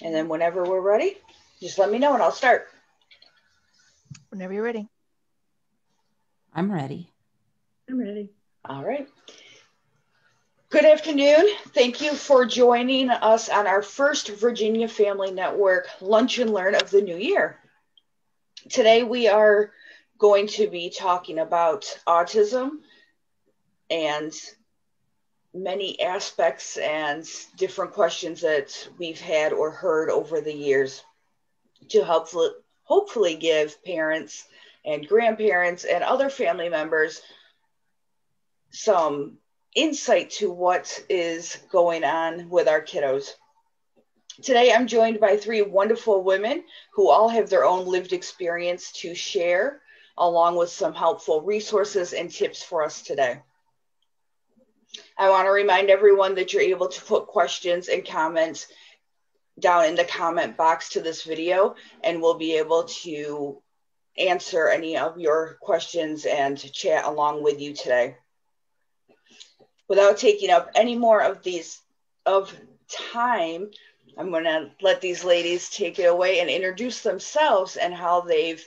And then whenever we're ready, just let me know and I'll start. Whenever you're ready. I'm ready. I'm ready. All right. Good afternoon. Thank you for joining us on our first Virginia Family Network Lunch and Learn of the new year. Today we are going to be talking about autism and many aspects and different questions that we've had or heard over the years to hopefully give parents and grandparents and other family members some insight to what is going on with our kiddos. Today, I'm joined by three wonderful women who all have their own lived experience to share, along with some helpful resources and tips for us today. I want to remind everyone that you're able to put questions and comments down in the comment box to this video, and we'll be able to answer any of your questions and chat along with you today. Without taking up any more of time, I'm going to let these ladies take it away and introduce themselves and how they've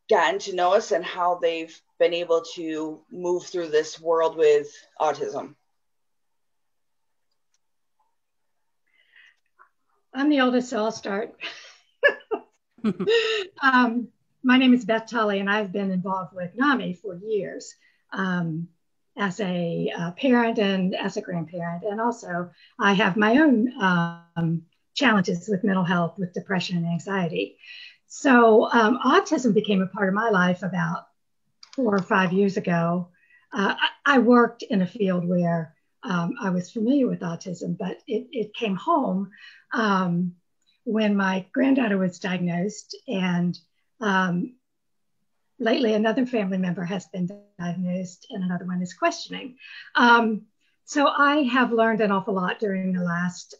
gotten to know us and how they've been able to move through this world with autism. I'm the oldest, so I'll start. My name is Beth Tully, and I've been involved with NAMI for years as a parent and as a grandparent. And also, I have my own challenges with mental health, with depression and anxiety. So autism became a part of my life about 4 or 5 years ago. I worked in a field where I was familiar with autism, but it came home when my granddaughter was diagnosed, and lately another family member has been diagnosed and another one is questioning. So I have learned an awful lot during the last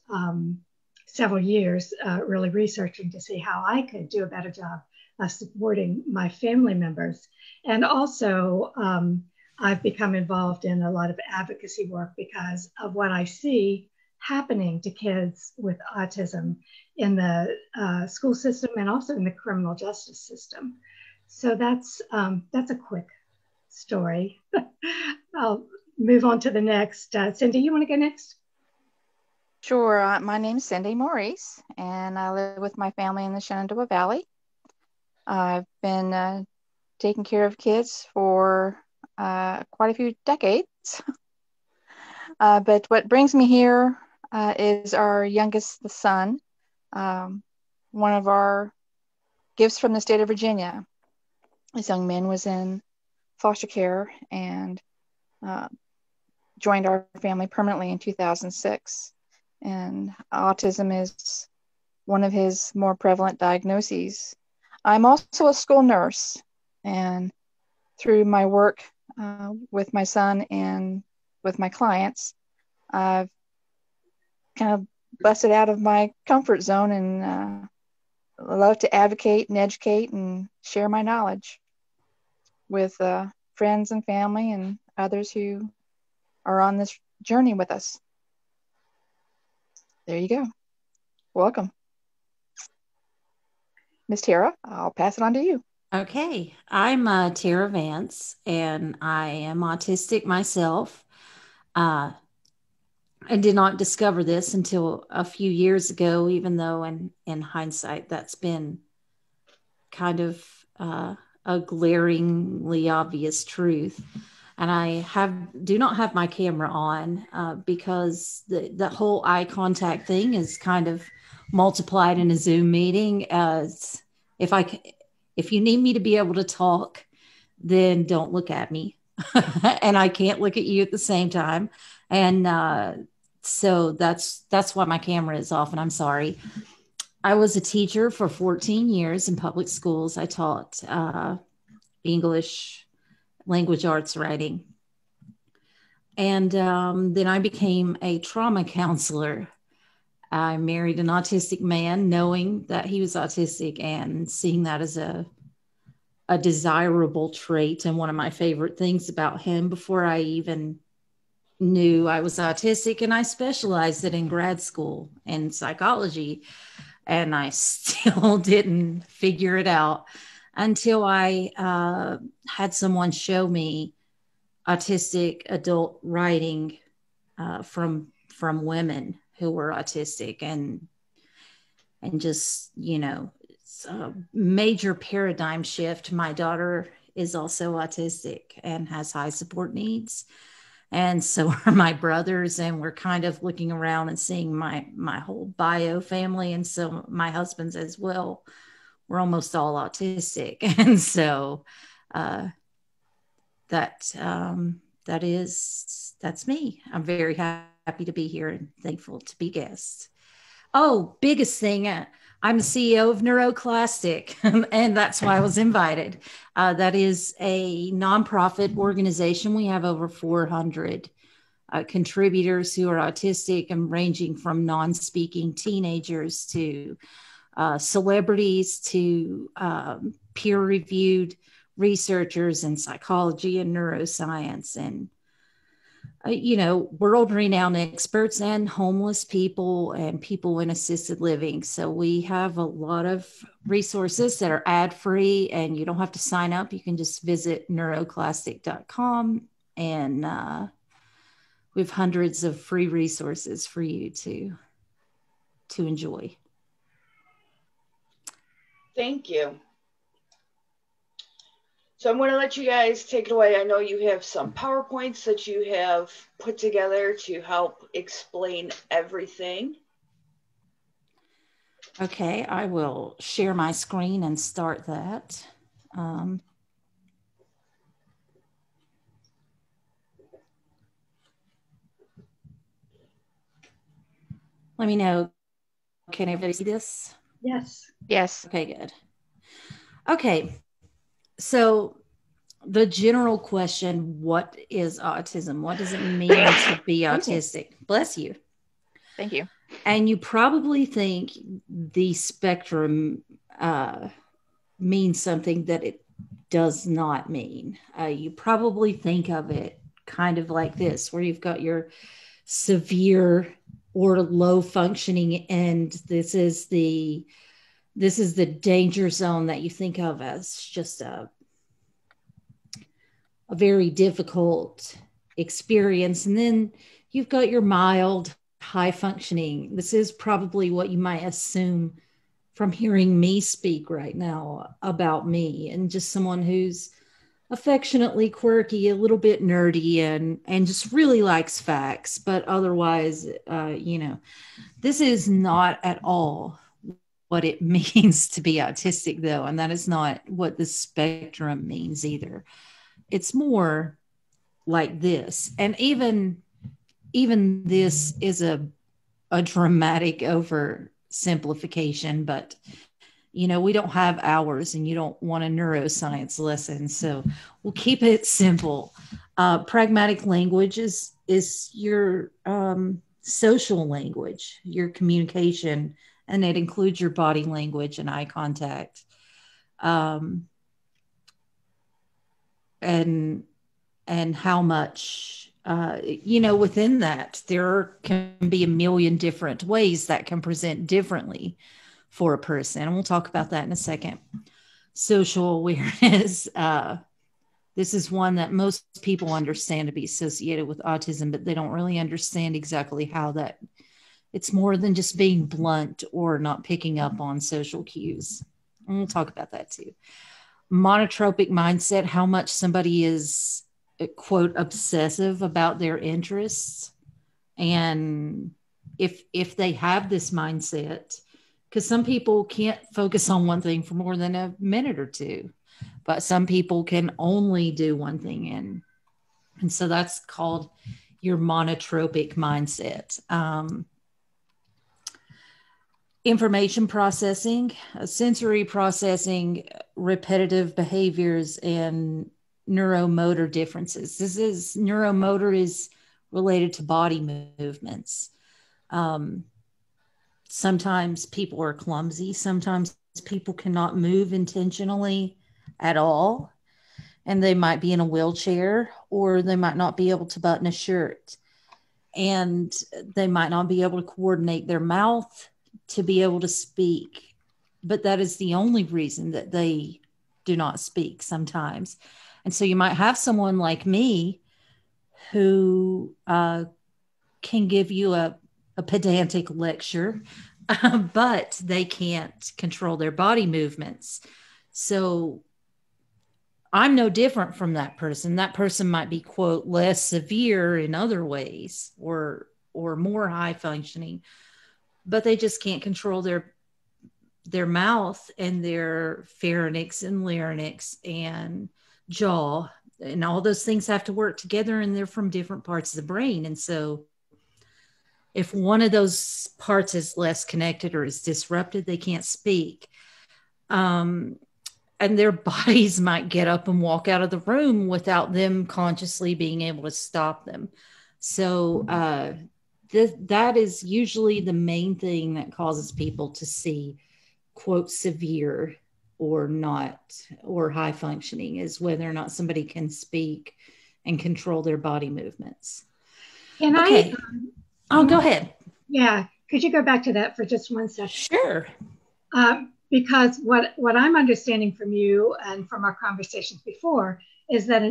several years, really researching to see how I could do a better job of supporting my family members. And also, I've become involved in a lot of advocacy work because of what I see happening to kids with autism in the school system and also in the criminal justice system. So that's a quick story. I'll move on to the next. Cindy, you want to go next? Sure. My name is Cindy Maurice, and I live with my family in the Shenandoah Valley. I've been taking care of kids for quite a few decades. But what brings me here is our youngest son, one of our gifts from the state of Virginia. This young man was in foster care and joined our family permanently in 2006. And autism is one of his more prevalent diagnoses. I'm also a school nurse, and through my work with my son and with my clients, I've kind of busted out of my comfort zone and love to advocate and educate and share my knowledge with friends and family and others who are on this journey with us. There you go. Welcome. Miss Tara, I'll pass it on to you. Okay, I'm Tara Vance, and I am autistic myself. I did not discover this until a few years ago, even though in hindsight, that's been kind of a glaringly obvious truth. And I do not have my camera on because the whole eye contact thing is kind of multiplied in a Zoom meeting. As if you need me to be able to talk, then don't look at me. And I can't look at you at the same time. And so that's why my camera is off, and I'm sorry. I was a teacher for 14 years in public schools. I taught English, language arts, writing. And then I became a trauma counselor. I married an autistic man, knowing that he was autistic and seeing that as a desirable trait and one of my favorite things about him before I even knew I was autistic. And I specialized it in grad school in psychology. and I still didn't figure it out until I had someone show me autistic adult writing from women who were autistic, and just, it's a major paradigm shift. My daughter is also autistic and has high support needs, and so are my brothers, and we're kind of looking around and seeing my whole bio family, and so my husband's as well. We're almost all autistic, and so that's me. I'm very happy to be here and thankful to be guest. Oh, biggest thing, I'm the CEO of Neuroclastic, and that's why I was invited. That is a nonprofit organization. We have over 400 contributors who are autistic, and ranging from non-speaking teenagers to celebrities to peer-reviewed researchers in psychology and neuroscience, and world-renowned experts, and homeless people and people in assisted living. So we have a lot of resources that are ad-free, and you don't have to sign up. You can just visit neuroclastic.com, and we have hundreds of free resources for you to enjoy. Thank you. So I'm going to let you guys take it away. I know you have some PowerPoints that you have put together to help explain everything. Okay, I will share my screen and start that. Let me know. Can everybody see this? Yes. Yes. Okay, good. Okay, so the general question, what is autism? What does it mean to be autistic? Bless you. Thank you. And you probably think the spectrum means something that it does not mean. You probably think of it kind of like this, where you've got your severe or low functioning end. This is the danger zone that you think of as just a very difficult experience. And then you've got your mild high functioning. This is probably what you might assume from hearing me speak right now about me, and just someone who's affectionately quirky, a little bit nerdy, and just really likes facts. But otherwise, this is not at all what it means to be autistic, though. And that is not what the spectrum means either. It's more like this. And even this is a dramatic oversimplification, but we don't have hours, and you don't want a neuroscience lesson, so we'll keep it simple. Pragmatic language is your social language, your communication, and it includes your body language and eye contact. And how much, within that, there can be a million different ways that can present differently for a person. And we'll talk about that in a second. Social awareness. This is one that most people understand to be associated with autism, but they don't really understand exactly how that it's more than just being blunt or not picking up on social cues. And we'll talk about that too. Monotropic mindset, how much somebody is, quote, obsessive about their interests. And if they have this mindset, because some people can't focus on one thing for more than a minute or two, but some people can only do one thing. And so that's called your monotropic mindset. Information processing, sensory processing, repetitive behaviors, and neuromotor differences. Neuromotor is related to body movements. Sometimes people are clumsy. Sometimes people cannot move intentionally at all. And they might be in a wheelchair, or they might not be able to button a shirt. And they might not be able to coordinate their mouth to be able to speak, but that is the only reason that they do not speak sometimes. And so you might have someone like me who can give you a pedantic lecture, but they can't control their body movements. So I'm no different from that person. That person might be, quote, less severe in other ways, or more high functioning, but they just can't control their mouth and their pharynx and larynx and jaw, and all those things have to work together, and they're from different parts of the brain. And so if one of those parts is less connected or is disrupted, they can't speak. And their bodies might get up and walk out of the room without them consciously being able to stop them. So that is usually the main thing that causes people to see, quote, severe or not, or high functioning, is whether or not somebody can speak and control their body movements. Can okay. Go ahead. Yeah. Could you go back to that for just 1 second? Sure. Because what I'm understanding from you and from our conversations before is that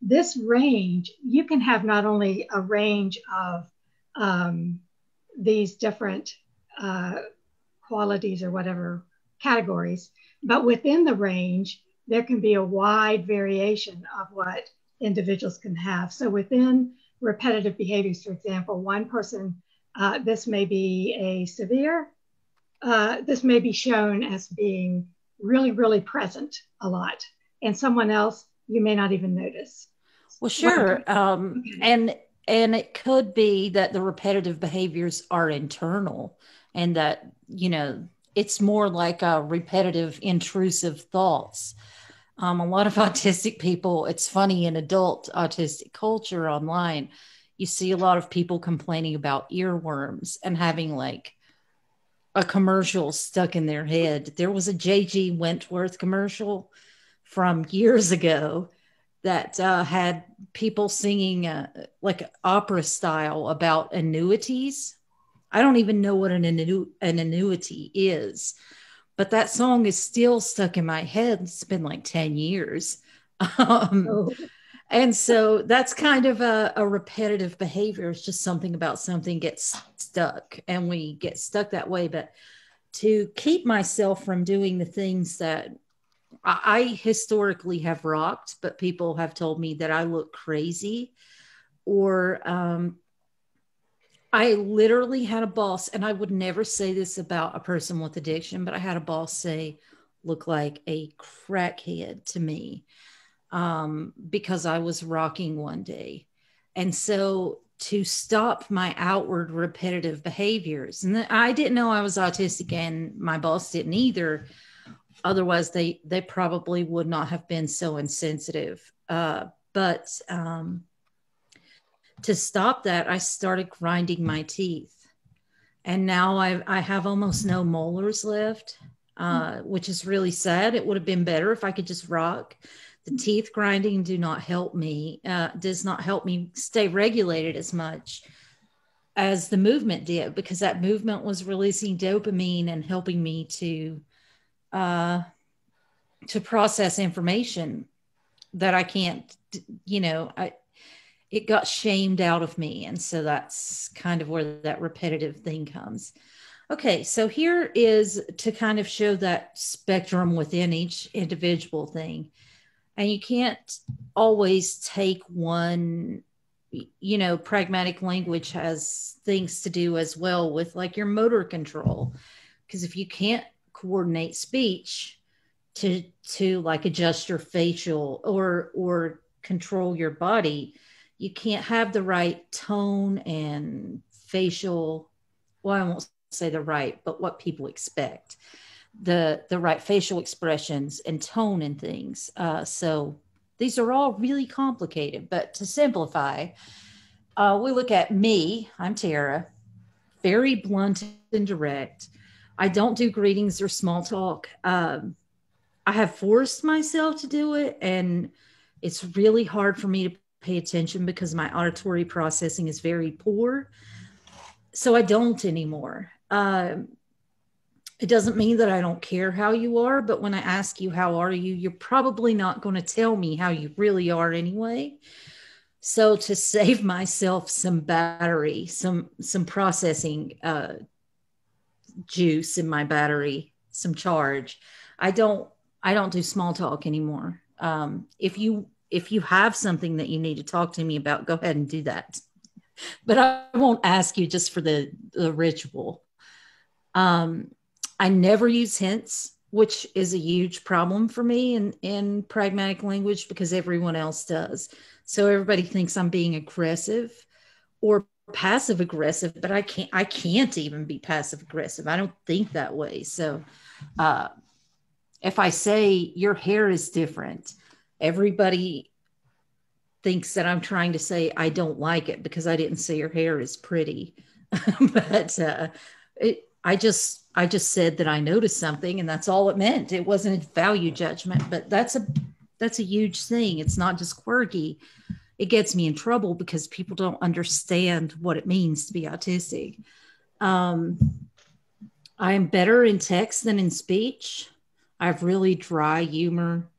this range, you can have not only a range of these different qualities or whatever categories, but within the range, there can be a wide variation of what individuals can have. So within repetitive behaviors, for example, one person, this may be a severe, this may be shown as being really, really present a lot. And someone else, you may not even notice. Well, sure. And it could be that the repetitive behaviors are internal, and that, it's more like a repetitive, intrusive thoughts. A lot of autistic people, it's funny, in adult autistic culture online, you see a lot of people complaining about earworms and having like a commercial stuck in their head. There was a J.G. Wentworth commercial from years ago that had people singing like opera style about annuities. I don't even know what an annuity is, but that song is still stuck in my head. It's been like 10 years. And so that's kind of a repetitive behavior. It's just something about something gets stuck, and we get stuck that way. But to keep myself from doing the things that I historically have rocked, but people have told me that I look crazy, or I literally had a boss, and I would never say this about a person with addiction, but I had a boss say, look like a crackhead to me, because I was rocking one day. And so to stop my outward repetitive behaviors, and I didn't know I was autistic, and my boss didn't either. Otherwise, they probably would not have been so insensitive. But to stop that, I started grinding my teeth. And now I have almost no molars left, which is really sad. It would have been better if I could just rock. The teeth grinding does not help me stay regulated as much as the movement did, because that movement was releasing dopamine and helping me to process information that I can't, it got shamed out of me. And so that's kind of where that repetitive thing comes. Okay, so here is to kind of show that spectrum within each individual thing. And you can't always take one, pragmatic language has things to do as well with like your motor control. Because if you can't coordinate speech to like adjust your facial or control your body, you can't have the right tone and facial, well, I won't say the right, but what people expect, the right facial expressions and tone and things. So these are all really complicated, but to simplify, we look at me. I'm Tara, very blunt and direct. I don't do greetings or small talk. I have forced myself to do it, and it's really hard for me to pay attention because my auditory processing is very poor. So I don't anymore. It doesn't mean that I don't care how you are, but when I ask you, how are you, you're probably not going to tell me how you really are anyway. So to save myself some battery, some processing juice in my battery, some charge, I don't do small talk anymore. If you have something that you need to talk to me about, go ahead and do that. But I won't ask you just for the ritual. I never use hints, which is a huge problem for me in pragmatic language because everyone else does. So everybody thinks I'm being aggressive or passive aggressive, but I can't even be passive aggressive. I don't think that way. So if I say your hair is different, everybody thinks that I'm trying to say I don't like it because I didn't say your hair is pretty. But I just said that I noticed something, and that's all it meant. It wasn't a value judgment, but that's a huge thing. It's not just quirky. It gets me in trouble because people don't understand what it means to be autistic. I am better in text than in speech. I have really dry humor.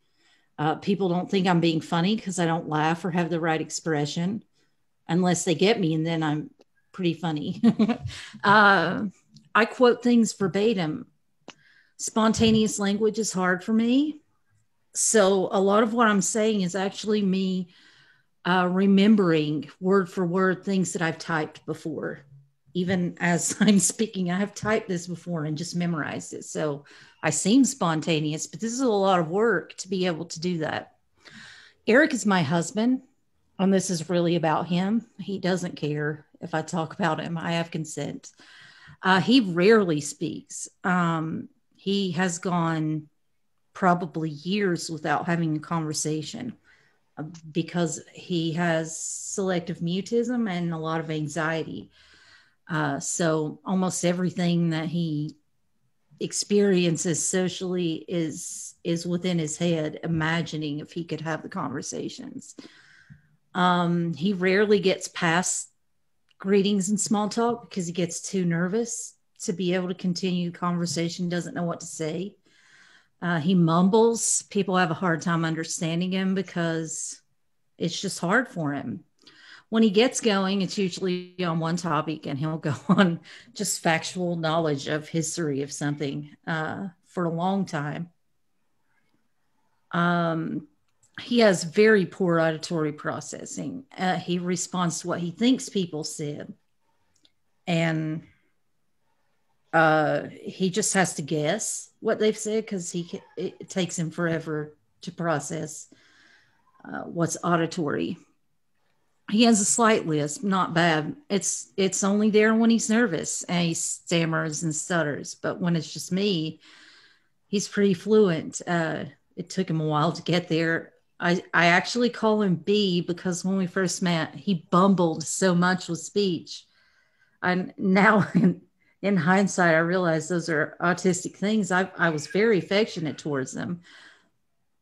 People don't think I'm being funny because I don't laugh or have the right expression unless they get me, and then I'm pretty funny. I quote things verbatim. Spontaneous language is hard for me. So a lot of what I'm saying is actually me remembering word for word things that I've typed before. Even as I'm speaking, I have typed this before and just memorized it. So I seem spontaneous, but this is a lot of work to be able to do that. Eric is my husband, and this is really about him. He doesn't care if I talk about him. I have consent. He rarely speaks. He has gone probably years without having a conversation because he has selective mutism and a lot of anxiety. So almost everything that he experiences socially is within his head, imagining if he could have the conversations. He rarely gets past greetings and small talk because he gets too nervous to be able to continue the conversation, doesn't know what to say. He mumbles. People have a hard time understanding him because it's just hard for him. When he gets going, it's usually on one topic, and he'll go on just factual knowledge of history of something for a long time. He has very poor auditory processing. He responds to what he thinks people said. And he just has to guess what they've said because it takes him forever to process what's auditory. He has a slight lisp, not bad. It's only there when he's nervous and he stammers and stutters. But when it's just me, he's pretty fluent. It took him a while to get there. I actually call him B because when we first met, he bumbled so much with speech. And now in hindsight, I realize those are autistic things. I was very affectionate towards them,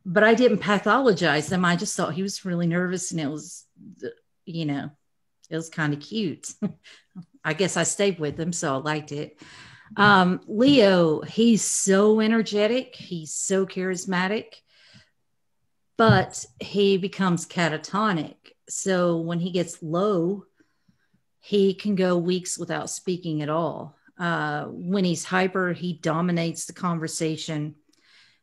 but I didn't pathologize them. I just thought he was really nervous, and it was, it was kind of cute. I guess I stayed with him, so I liked it. Leo, he's so energetic. He's so charismatic, but he becomes catatonic. So when he gets low, he can go weeks without speaking at all. When he's hyper, he dominates the conversation.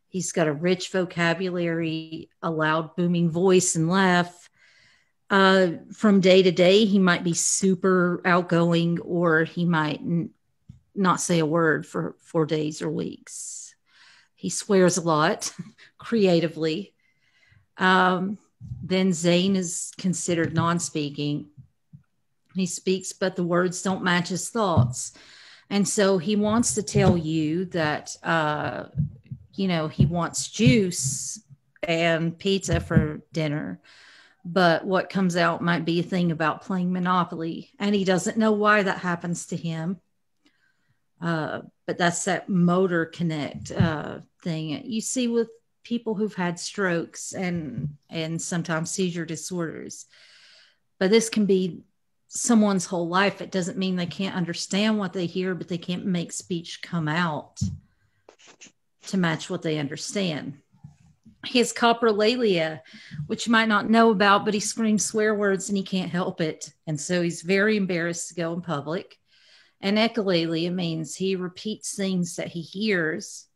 He's got a rich vocabulary, a loud booming voice, and laugh. From day to day, he might be super outgoing, or he might not say a word for 4 days or weeks. He swears a lot creatively. Then Zane is considered non-speaking. He speaks, but the words don't match his thoughts. And so he wants to tell you that, he wants juice and pizza for dinner. But what comes out might be a thing about playing Monopoly. And he doesn't know why that happens to him. But that's that motor connect thing you see with people who've had strokes and sometimes seizure disorders. But this can be someone's whole life. It doesn't mean they can't understand what they hear, but they can't make speech come out. to match what they understand. He has coprolalia, which you might not know about, but he screams swear words and he can't help it. And so he's very embarrassed to go in public. And echolalia means he repeats things that he hears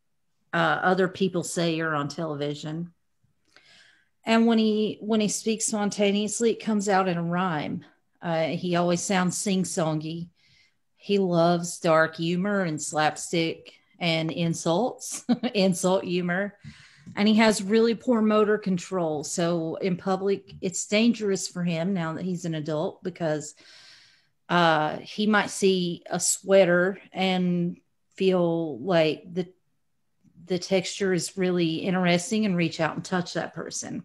other people say or on television. And when he speaks spontaneously, it comes out in a rhyme. He always sounds sing-songy. He loves dark humor and slapstick and insults, insult humor. And he has really poor motor control. So in public, it's dangerous for him now that he's an adult, because he might see a sweater and feel like the texture is really interesting and reach out and touch that person.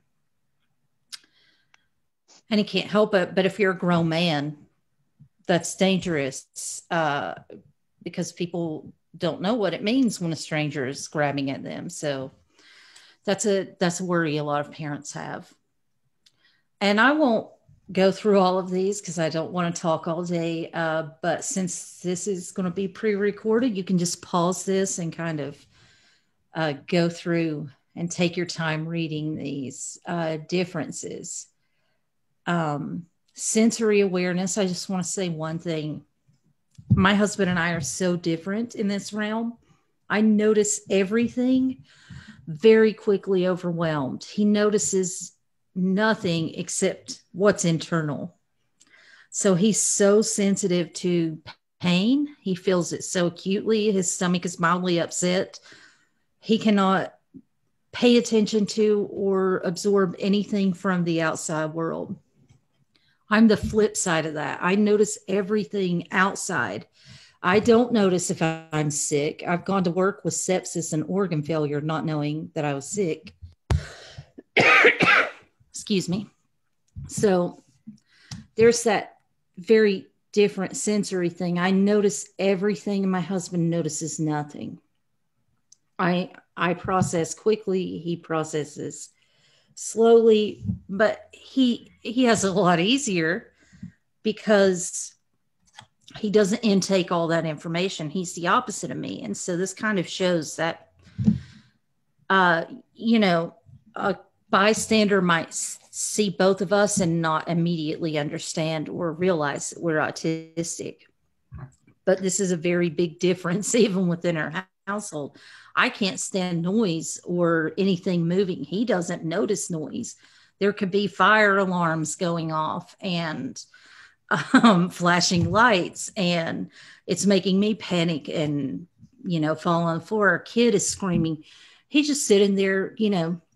And he can't help it. But if you're a grown man, that's dangerous because people don't know what it means when a stranger is grabbing at them. So that's a worry a lot of parents have. And I won't go through all of these because I don't want to talk all day. But since this is going to be pre-recorded, you can just pause this and kind of go through and take your time reading these differences. Sensory awareness. I just want to say one thing. My husband and I are so different in this realm. I notice everything very quickly overwhelmed. He notices nothing except what's internal. So he's so sensitive to pain. He feels it so acutely. His stomach is mildly upset. He cannot pay attention to or absorb anything from the outside world. I'm the flip side of that. I notice everything outside. I don't notice if I'm sick. I've gone to work with sepsis and organ failure, not knowing that I was sick. Excuse me. So there's that very different sensory thing. I notice everything and my husband notices nothing. I process quickly. He processes slowly, but he has a lot easier because he doesn't intake all that information. He's the opposite of me. And so this kind of shows that, a bystander might see both of us and not immediately understand or realize that we're autistic. But this is a very big difference even within our household. I can't stand noise or anything moving. He doesn't notice noise. There could be fire alarms going off and flashing lights, and it's making me panic and, fall on the floor. Our kid is screaming. He's just sitting there,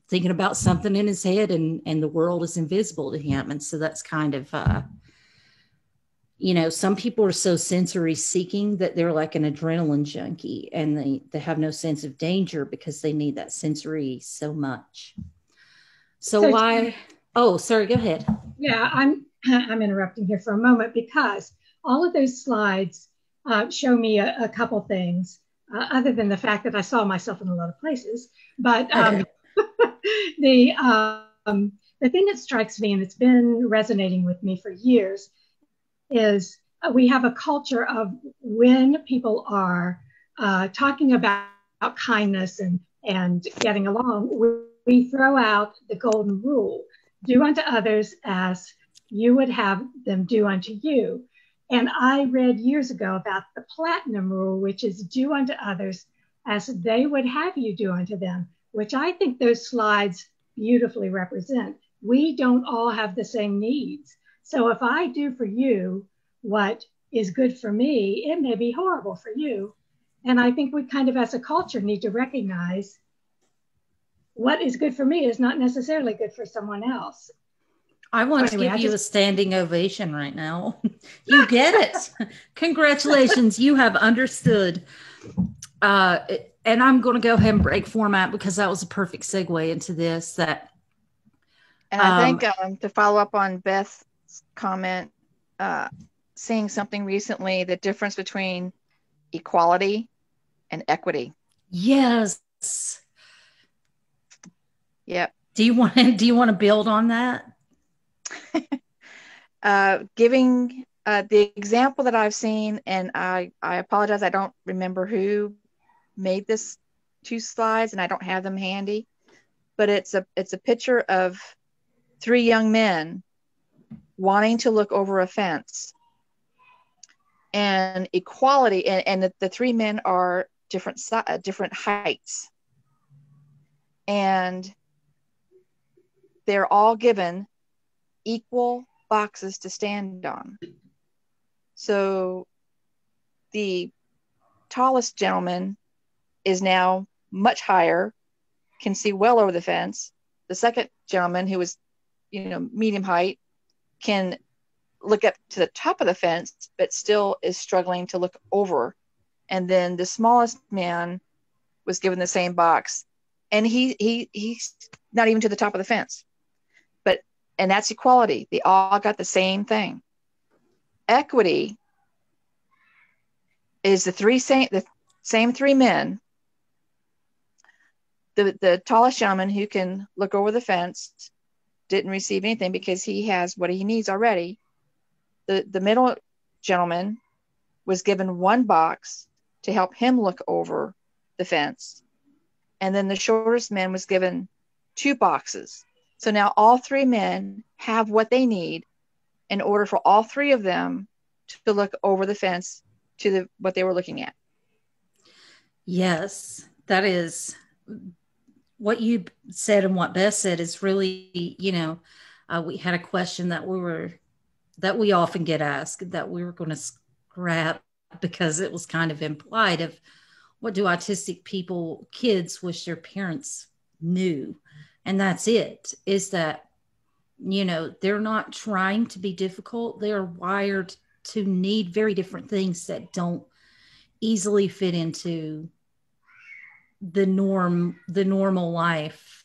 thinking about something in his head, and the world is invisible to him. And so that's kind of, some people are so sensory seeking that they're like an adrenaline junkie, and they have no sense of danger because they need that sensory so much. So why? Oh, sorry, go ahead. Yeah, I'm interrupting here for a moment because all of those slides show me a couple things, other than the fact that I saw myself in a lot of places. But the thing that strikes me, and it's been resonating with me for years, is we have a culture of when people are talking about kindness and getting along, we throw out the golden rule: do unto others as you would have them do unto you. And I read years ago about the platinum rule, which is do unto others as they would have you do unto them, which I think those slides beautifully represent. We don't all have the same needs. So if I do for you what is good for me, it may be horrible for you. And I think we kind of, as a culture, need to recognize what is good for me is not necessarily good for someone else. I want to give you a standing ovation right now. You get it. Congratulations. You have understood. And I'm going to go ahead and break format because that was a perfect segue into this. And I think to follow up on Beth's comment, seeing something recently, the difference between equality and equity. Yes. Yep. Do you want to build on that? Giving the example that I've seen, and I apologize, I don't remember who made this two slides, and I don't have them handy, but it's a picture of three young men wanting to look over a fence, and equality, and the three men are different heights, and they're all given equal boxes to stand on. So the tallest gentleman is now much higher, can see well over the fence. The second gentleman, who was, medium height, can look up to the top of the fence, but still is struggling to look over. And then the smallest man was given the same box, and he's not even to the top of the fence. And that's equality. They all got the same thing. Equity is the same three men. The tallest gentleman, who can look over the fence, didn't receive anything because he has what he needs already. The middle gentleman was given one box to help him look over the fence. And then the shortest man was given two boxes. So now all three men have what they need in order for all three of them to look over the fence to what they were looking at. Yes, that is what you said, and what Beth said is really, we had a question that we often get asked that we were going to scrap because it was kind of implied of, what do autistic kids wish their parents knew? And that's it, is that, they're not trying to be difficult. They're wired to need very different things that don't easily fit into the normal life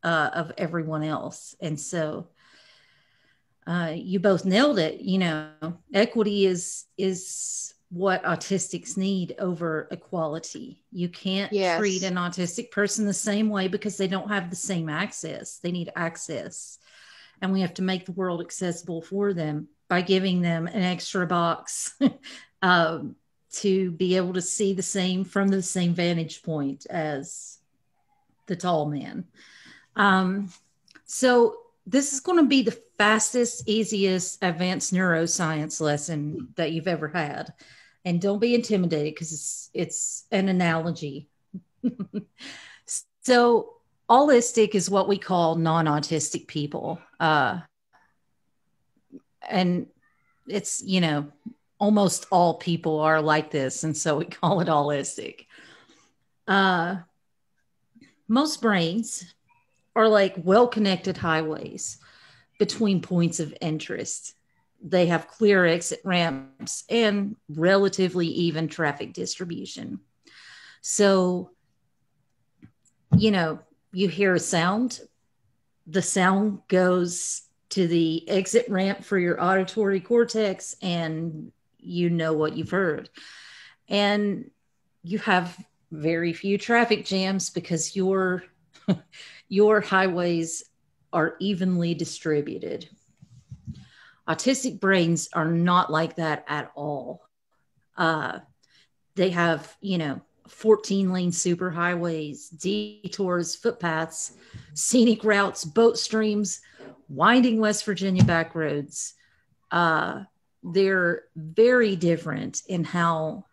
of everyone else. And so you both nailed it. Equity is what autistics need over equality. You can't treat an autistic person the same way because they don't have the same access. They need access. And we have to make the world accessible for them by giving them an extra box to be able to see from the same vantage point as the tall man. So this is going to be the fastest, easiest advanced neuroscience lesson that you've ever had. And don't be intimidated, because it's an analogy. So allistic is what we call non-autistic people. And it's, almost all people are like this. And so we call it allistic. Most brains are like well-connected highways between points of interest. They have clear exit ramps and relatively even traffic distribution. So, you hear a sound, the sound goes to the exit ramp for your auditory cortex, and you know what you've heard. And you have very few traffic jams because your highways are evenly distributed. Autistic brains are not like that at all. They have, 14-lane superhighways, detours, footpaths, scenic routes, boat streams, winding West Virginia back roads. They're very different in how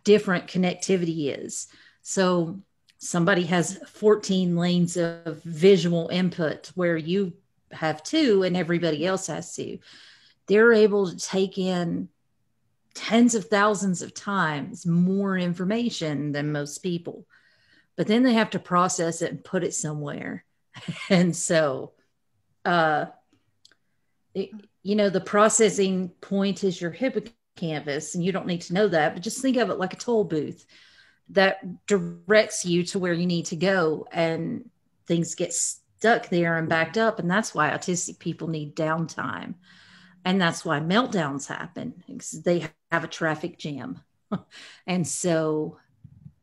different connectivity is. So somebody has 14 lanes of visual input where you have 2 and everybody else has 2. They're able to take in tens of thousands of times more information than most people, but then they have to process it and put it somewhere. And so, the processing point is your hippocampus, and you don't need to know that, but just think of it like a toll booth that directs you to where you need to go, and things get stuck there and backed up. And that's why autistic people need downtime. And that's why meltdowns happen, because they have a traffic jam. And so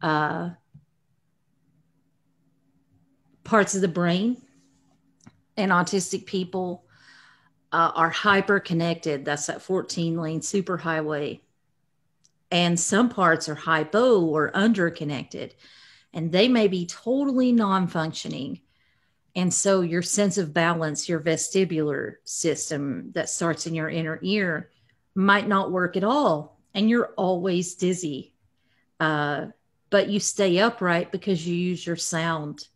parts of the brain and autistic people are hyper connected. That's that 14-lane superhighway. and some parts are hypo or underconnected, and they may be totally non-functioning. And so your sense of balance, your vestibular system that starts in your inner ear, might not work at all. And you're always dizzy. But you stay upright because you use your sound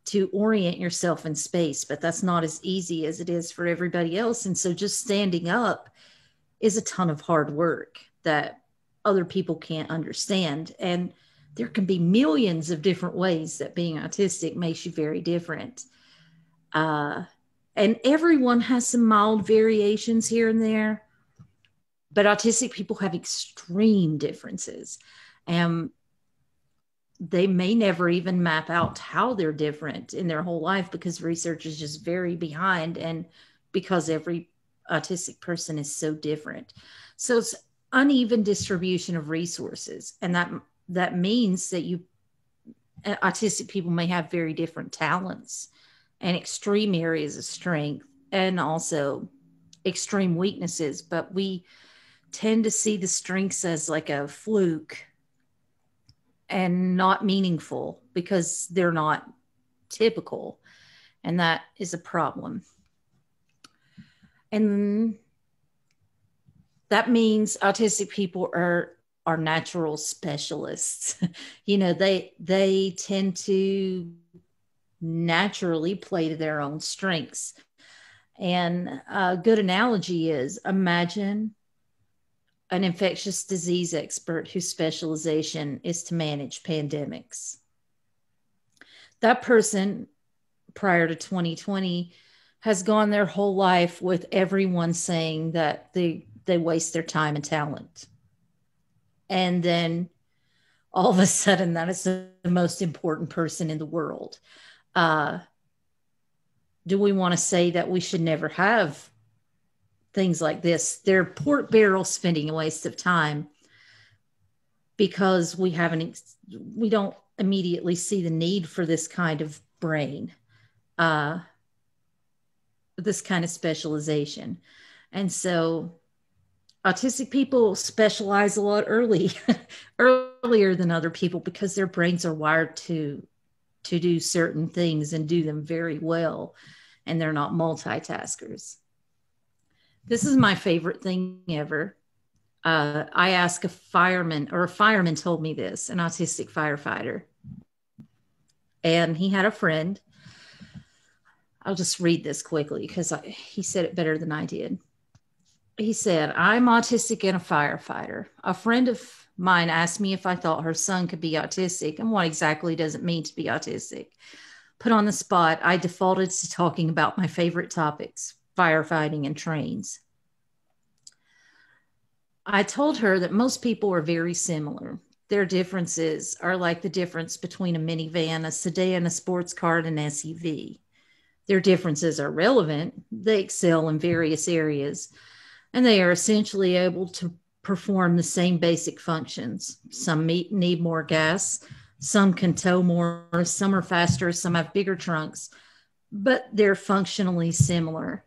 to orient yourself in space. But that's not as easy as it is for everybody else. And so just standing up is a ton of hard work that other people can't understand. And there can be millions of different ways that being autistic makes you very different. And everyone has some mild variations here and there, but autistic people have extreme differences. And they may never even map out how they're different in their whole life because research is just very behind, and because every autistic person is so different. So it's uneven distribution of resources, and that means that autistic people may have very different talents and extreme areas of strength and also extreme weaknesses, but we tend to see the strengths as like a fluke and not meaningful because they're not typical, and that is a problem. And that means autistic people are natural specialists. They tend to naturally play to their own strengths. And a good analogy is, imagine an infectious disease expert whose specialization is to manage pandemics. That person, prior to 2020, has gone their whole life with everyone saying that they waste their time and talent. And then all of a sudden, that is the most important person in the world. Do we want to say that we should never have things like this? They're pork barrel spending, a waste of time, because we don't immediately see the need for this kind of brain, this kind of specialization. And so autistic people specialize a lot earlier than other people because their brains are wired to do certain things and do them very well, and they're not multitaskers. This is my favorite thing ever. I asked a fireman told me this, an autistic firefighter. And he had a friend. I'll just read this quickly because he said it better than I did. He said, "I'm autistic and a firefighter. A friend of mine asked me if I thought her son could be autistic, and what exactly does it mean to be autistic? Put on the spot, I defaulted to talking about my favorite topics, firefighting and trains. I told her that most people are very similar. Their differences are like the difference between a minivan, a sedan, a sports car, and an SUV. Their differences are relevant. They excel in various areas, and they are essentially able to perform the same basic functions. Some need more gas, some can tow more, some are faster, some have bigger trunks, but they're functionally similar.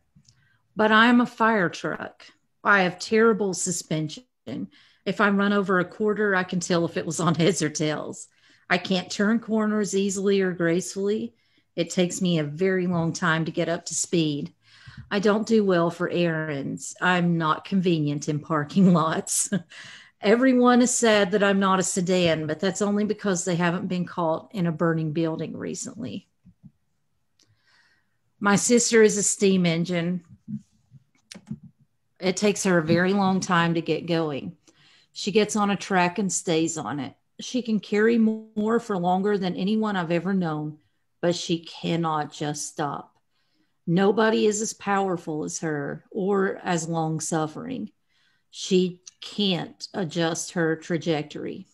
But I'm a fire truck. I have terrible suspension. If I run over a quarter, I can tell if it was on heads or tails. I can't turn corners easily or gracefully. It takes me a very long time to get up to speed. I don't do well for errands. I'm not convenient in parking lots. Everyone is sad that I'm not a sedan, but that's only because they haven't been caught in a burning building recently. My sister is a steam engine. It takes her a very long time to get going. She gets on a track and stays on it. She can carry more for longer than anyone I've ever known, but she cannot just stop. Nobody is as powerful as her or as long-suffering. She can't adjust her trajectory.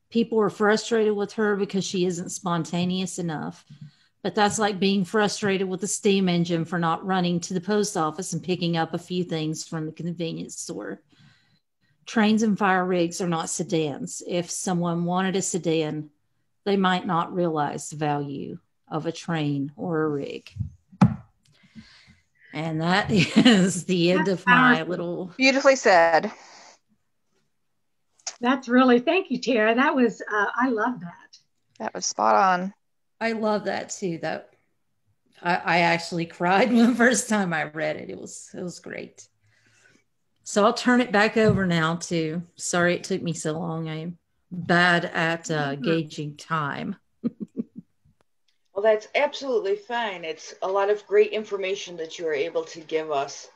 People are frustrated with her because she isn't spontaneous enough. But that's like being frustrated with a steam engine for not running to the post office and picking up a few things from the convenience store. Trains and fire rigs are not sedans. If someone wanted a sedan, they might not realize the value of a train or a rig. And that is the end of my little... Beautifully said. That's really, thank you, Tara. That was, I love that. That was spot on. I love that too. That I actually cried the first time I read it. It was great. So I'll turn it back over now to, sorry it took me so long. I'm bad at gauging time. Well, that's absolutely fine. It's a lot of great information that you are able to give us.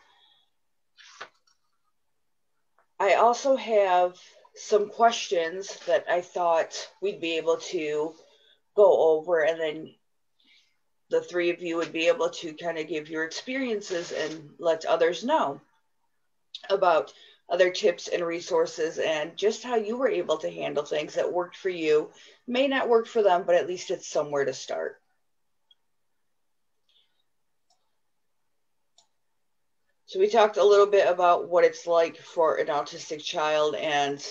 I also have some questions that I thought we'd be able to go over, and then the three of you would be able to kind of give your experiences and let others know about other tips and resources and just how you were able to handle things that worked for you. May not work for them, but at least it's somewhere to start. So we talked a little bit about what it's like for an autistic child and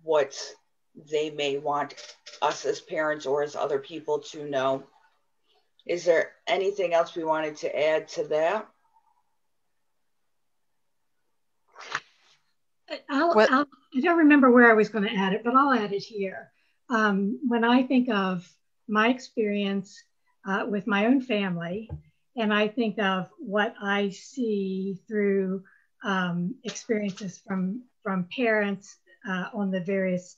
what they may want us as parents or as other people to know. Is there anything else we wanted to add to that? I don't remember where I was going to add it, but I'll add it here. When I think of my experience with my own family, and I think of what I see through experiences from parents on the various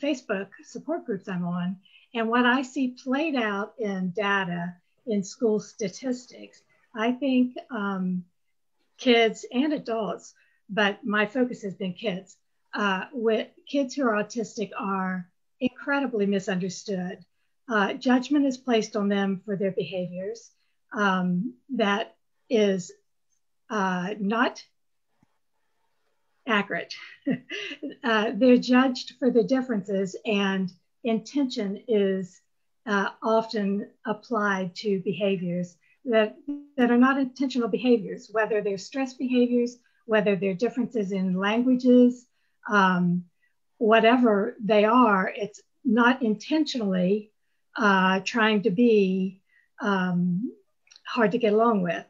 Facebook support groups I'm on, and what I see played out in data in school statistics, I think kids and adults, but my focus has been kids. With kids who are autistic are incredibly misunderstood. Judgment is placed on them for their behaviors that is not accurate. They're judged for the differences, and intention is often applied to behaviors that are not intentional behaviors, whether they're stress behaviors, whether they're differences in languages, whatever they are, it's not intentionally trying to be hard to get along with.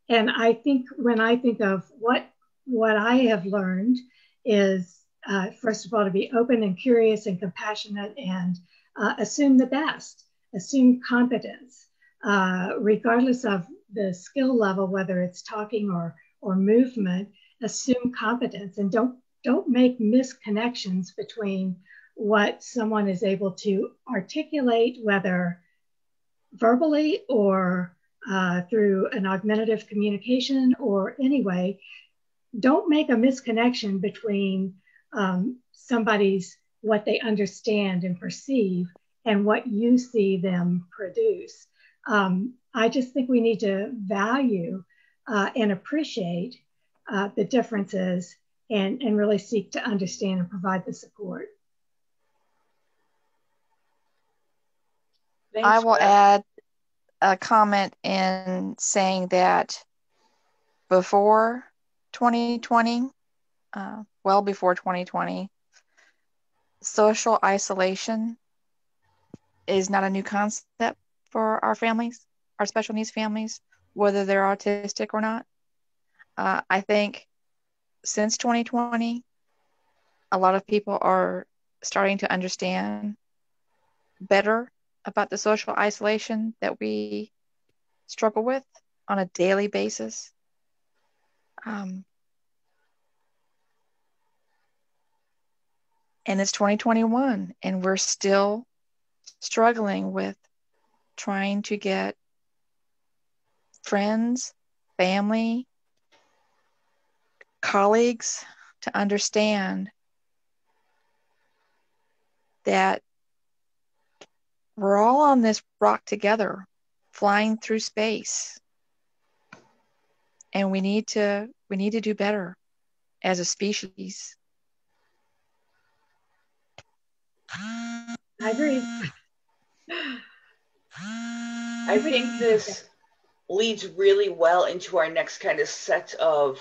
And I think when I think of what I have learned is, first of all, to be open and curious and compassionate and assume the best, assume competence, regardless of the skill level, whether it's talking or movement, assume competence and don't make misconnections between what someone is able to articulate, whether verbally or through an augmentative communication or anyway. Don't make a misconnection between somebody's what they understand and perceive and what you see them produce. I just think we need to value and appreciate the differences and really seek to understand and provide the support. Thanks, I will Beth. add a comment in saying that before 2020, well before 2020, social isolation is not a new concept for our families, our special needs families, whether they're autistic or not. I think since 2020, a lot of people are starting to understand better about the social isolation that we struggle with on a daily basis. And it's 2021, and we're still struggling with trying to get friends, family, colleagues to understand that we're all on this rock together, flying through space, and we need to do better as a species. I agree. I think this leads really well into our next kind of set of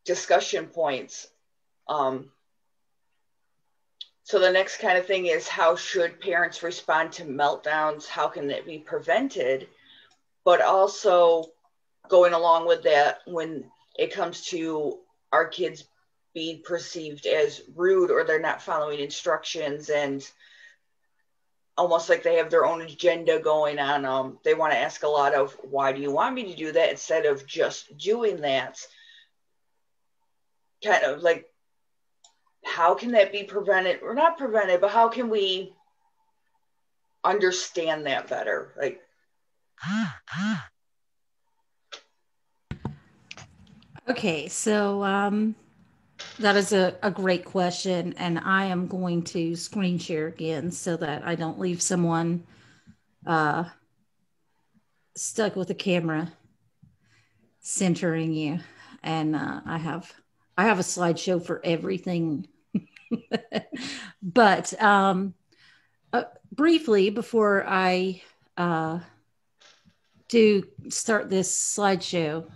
discussion points. So the next kind of thing is, how should parents respond to meltdowns? How can it be prevented? But also going along with that, when it comes to our kids being perceived as rude, or they're not following instructions, and almost like they have their own agenda going on. They want to ask a lot of, why do you want me to do that, instead of just doing that. Kind of like, how can that be prevented, or not prevented, but how can we understand that better? Like, Okay, so that is a great question, and I am going to screen share again so that I don't leave someone stuck with the camera centering you. And I have a slideshow for everything. But briefly, before I do start this slideshow,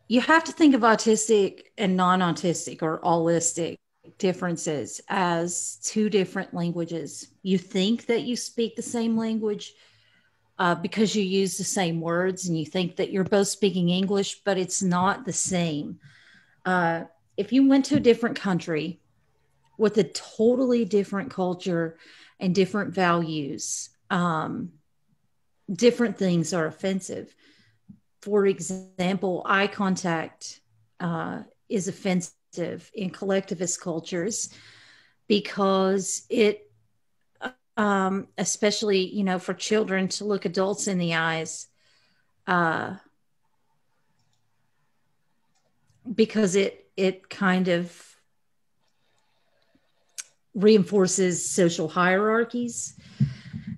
you have to think of autistic and non-autistic or allistic differences as two different languages. You think that you speak the same language because you use the same words, and you think that you're both speaking English, but it's not the same. If you went to a different country with a totally different culture and different values, different things are offensive. For example, eye contact is offensive in collectivist cultures because it, especially, for children to look adults in the eyes, because it kind of reinforces social hierarchies,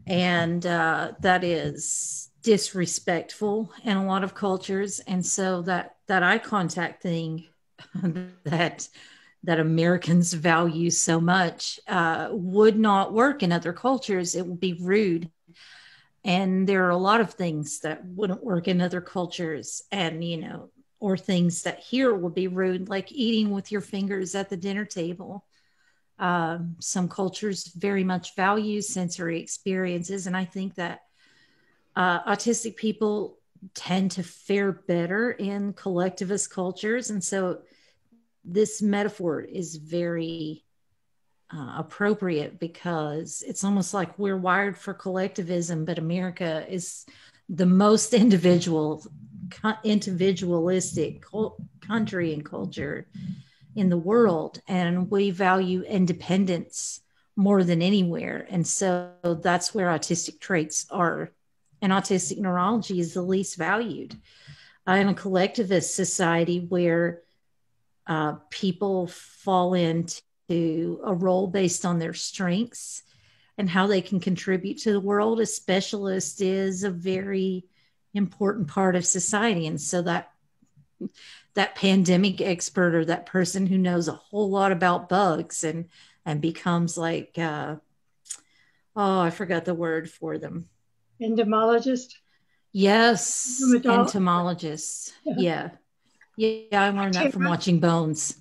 and that is disrespectful in a lot of cultures. And so that eye contact thing that Americans value so much would not work in other cultures. It would be rude. And there are a lot of things that wouldn't work in other cultures, and or things that here would be rude, like eating with your fingers at the dinner table. Some cultures very much value sensory experiences, and I think that autistic people tend to fare better in collectivist cultures. And so this metaphor is very appropriate, because it's almost like we're wired for collectivism, but America is the most individualistic country and culture in the world, and we value independence more than anywhere. And so that's where autistic traits are, and autistic neurology is the least valued in a collectivist society where people fall into a role based on their strengths and how they can contribute to the world. A specialist is a very important part of society. And so that pandemic expert, or that person who knows a whole lot about bugs and becomes like, I forgot the word for them. Entomologist? Yes, entomologists. Yeah. I learned that from watching Bones.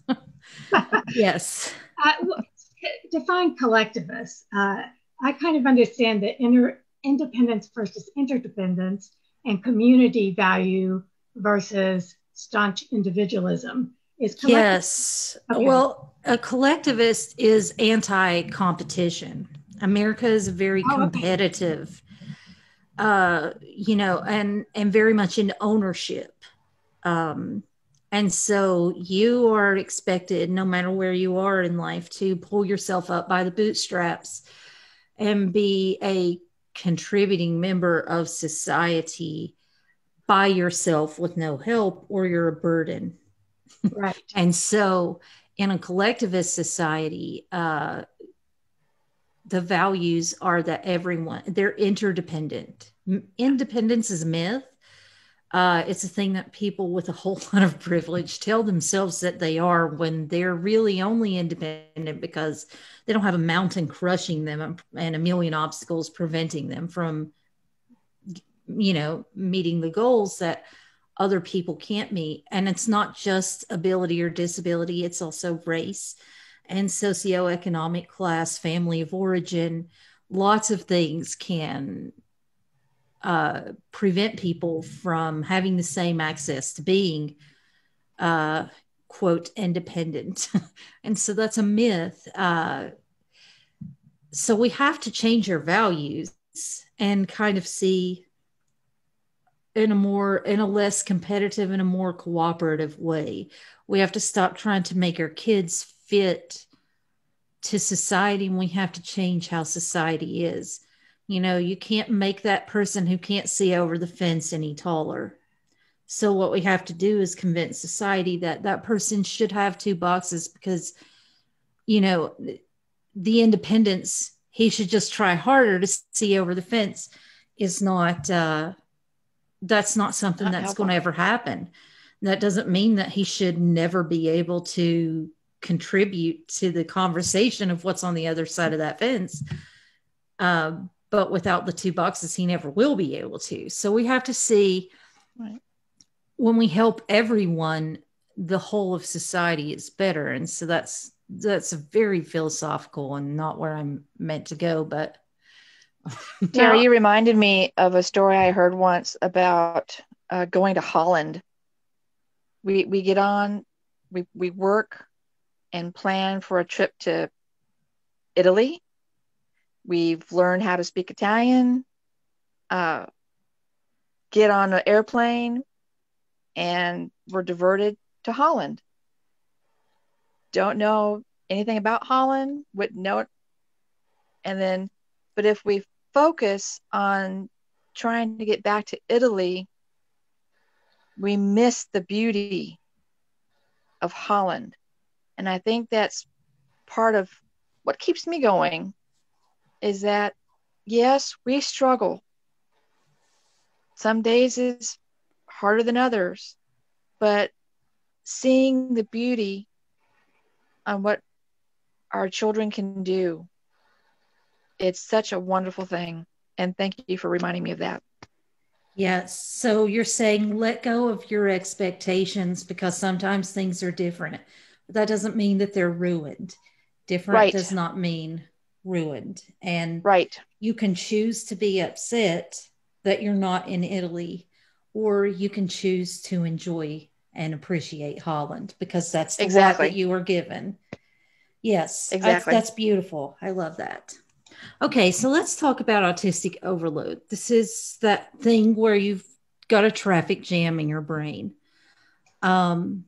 Yes. Define collectivist. I kind of understand that independence versus interdependence, and community value versus staunch individualism. Yes. Okay. Well, a collectivist is anti-competition. America is very competitive, and very much into ownership. And so you are expected, no matter where you are in life, to pull yourself up by the bootstraps and be a contributing member of society by yourself with no help, or you're a burden. Right. And so in a collectivist society, the values are that they're interdependent. Independence is a myth. It's a thing that people with a whole lot of privilege tell themselves that they are, when they're really only independent because they don't have a mountain crushing them and a million obstacles preventing them from, meeting the goals that other people can't meet. And it's not just ability or disability, it's also race and socioeconomic class, family of origin. Lots of things can prevent people from having the same access to being quote, independent. And so that's a myth. So we have to change our values and kind of see in a less competitive and a more cooperative way. We have to stop trying to make our kids fit to society, and we have to change how society is. You can't make that person who can't see over the fence any taller. So what we have to do is convince society that that person should have two boxes, because, the independence, he should just try harder to see over the fence, is not, that's not something that's going to ever happen. That doesn't mean that he should never be able to contribute to the conversation of what's on the other side of that fence. But without the two boxes, he never will be able to. So we have to see, right, when we help everyone, the whole of society is better. And so that's a very philosophical and not where I'm meant to go, but Tara, you reminded me of a story I heard once about going to Holland. We get on, we work and plan for a trip to Italy. We've learned how to speak Italian, get on an airplane, and we're diverted to Holland. Don't know anything about Holland, wouldn't know it. But if we focus on trying to get back to Italy, we miss the beauty of Holland. And I think that's part of what keeps me going, is that, yes, we struggle. Some days is harder than others, but seeing the beauty on what our children can do, it's such a wonderful thing. And thank you for reminding me of that. Yes. So you're saying let go of your expectations, because sometimes things are different. But that doesn't mean that they're ruined. Different right. does not mean ruined. And right. You can choose to be upset that you're not in Italy, or you can choose to enjoy and appreciate Holland, because that's the lot that you were given. Yes, exactly. That's beautiful. I love that. Okay, so let's talk about autistic overload. This is that thing where you've got a traffic jam in your brain. Autistic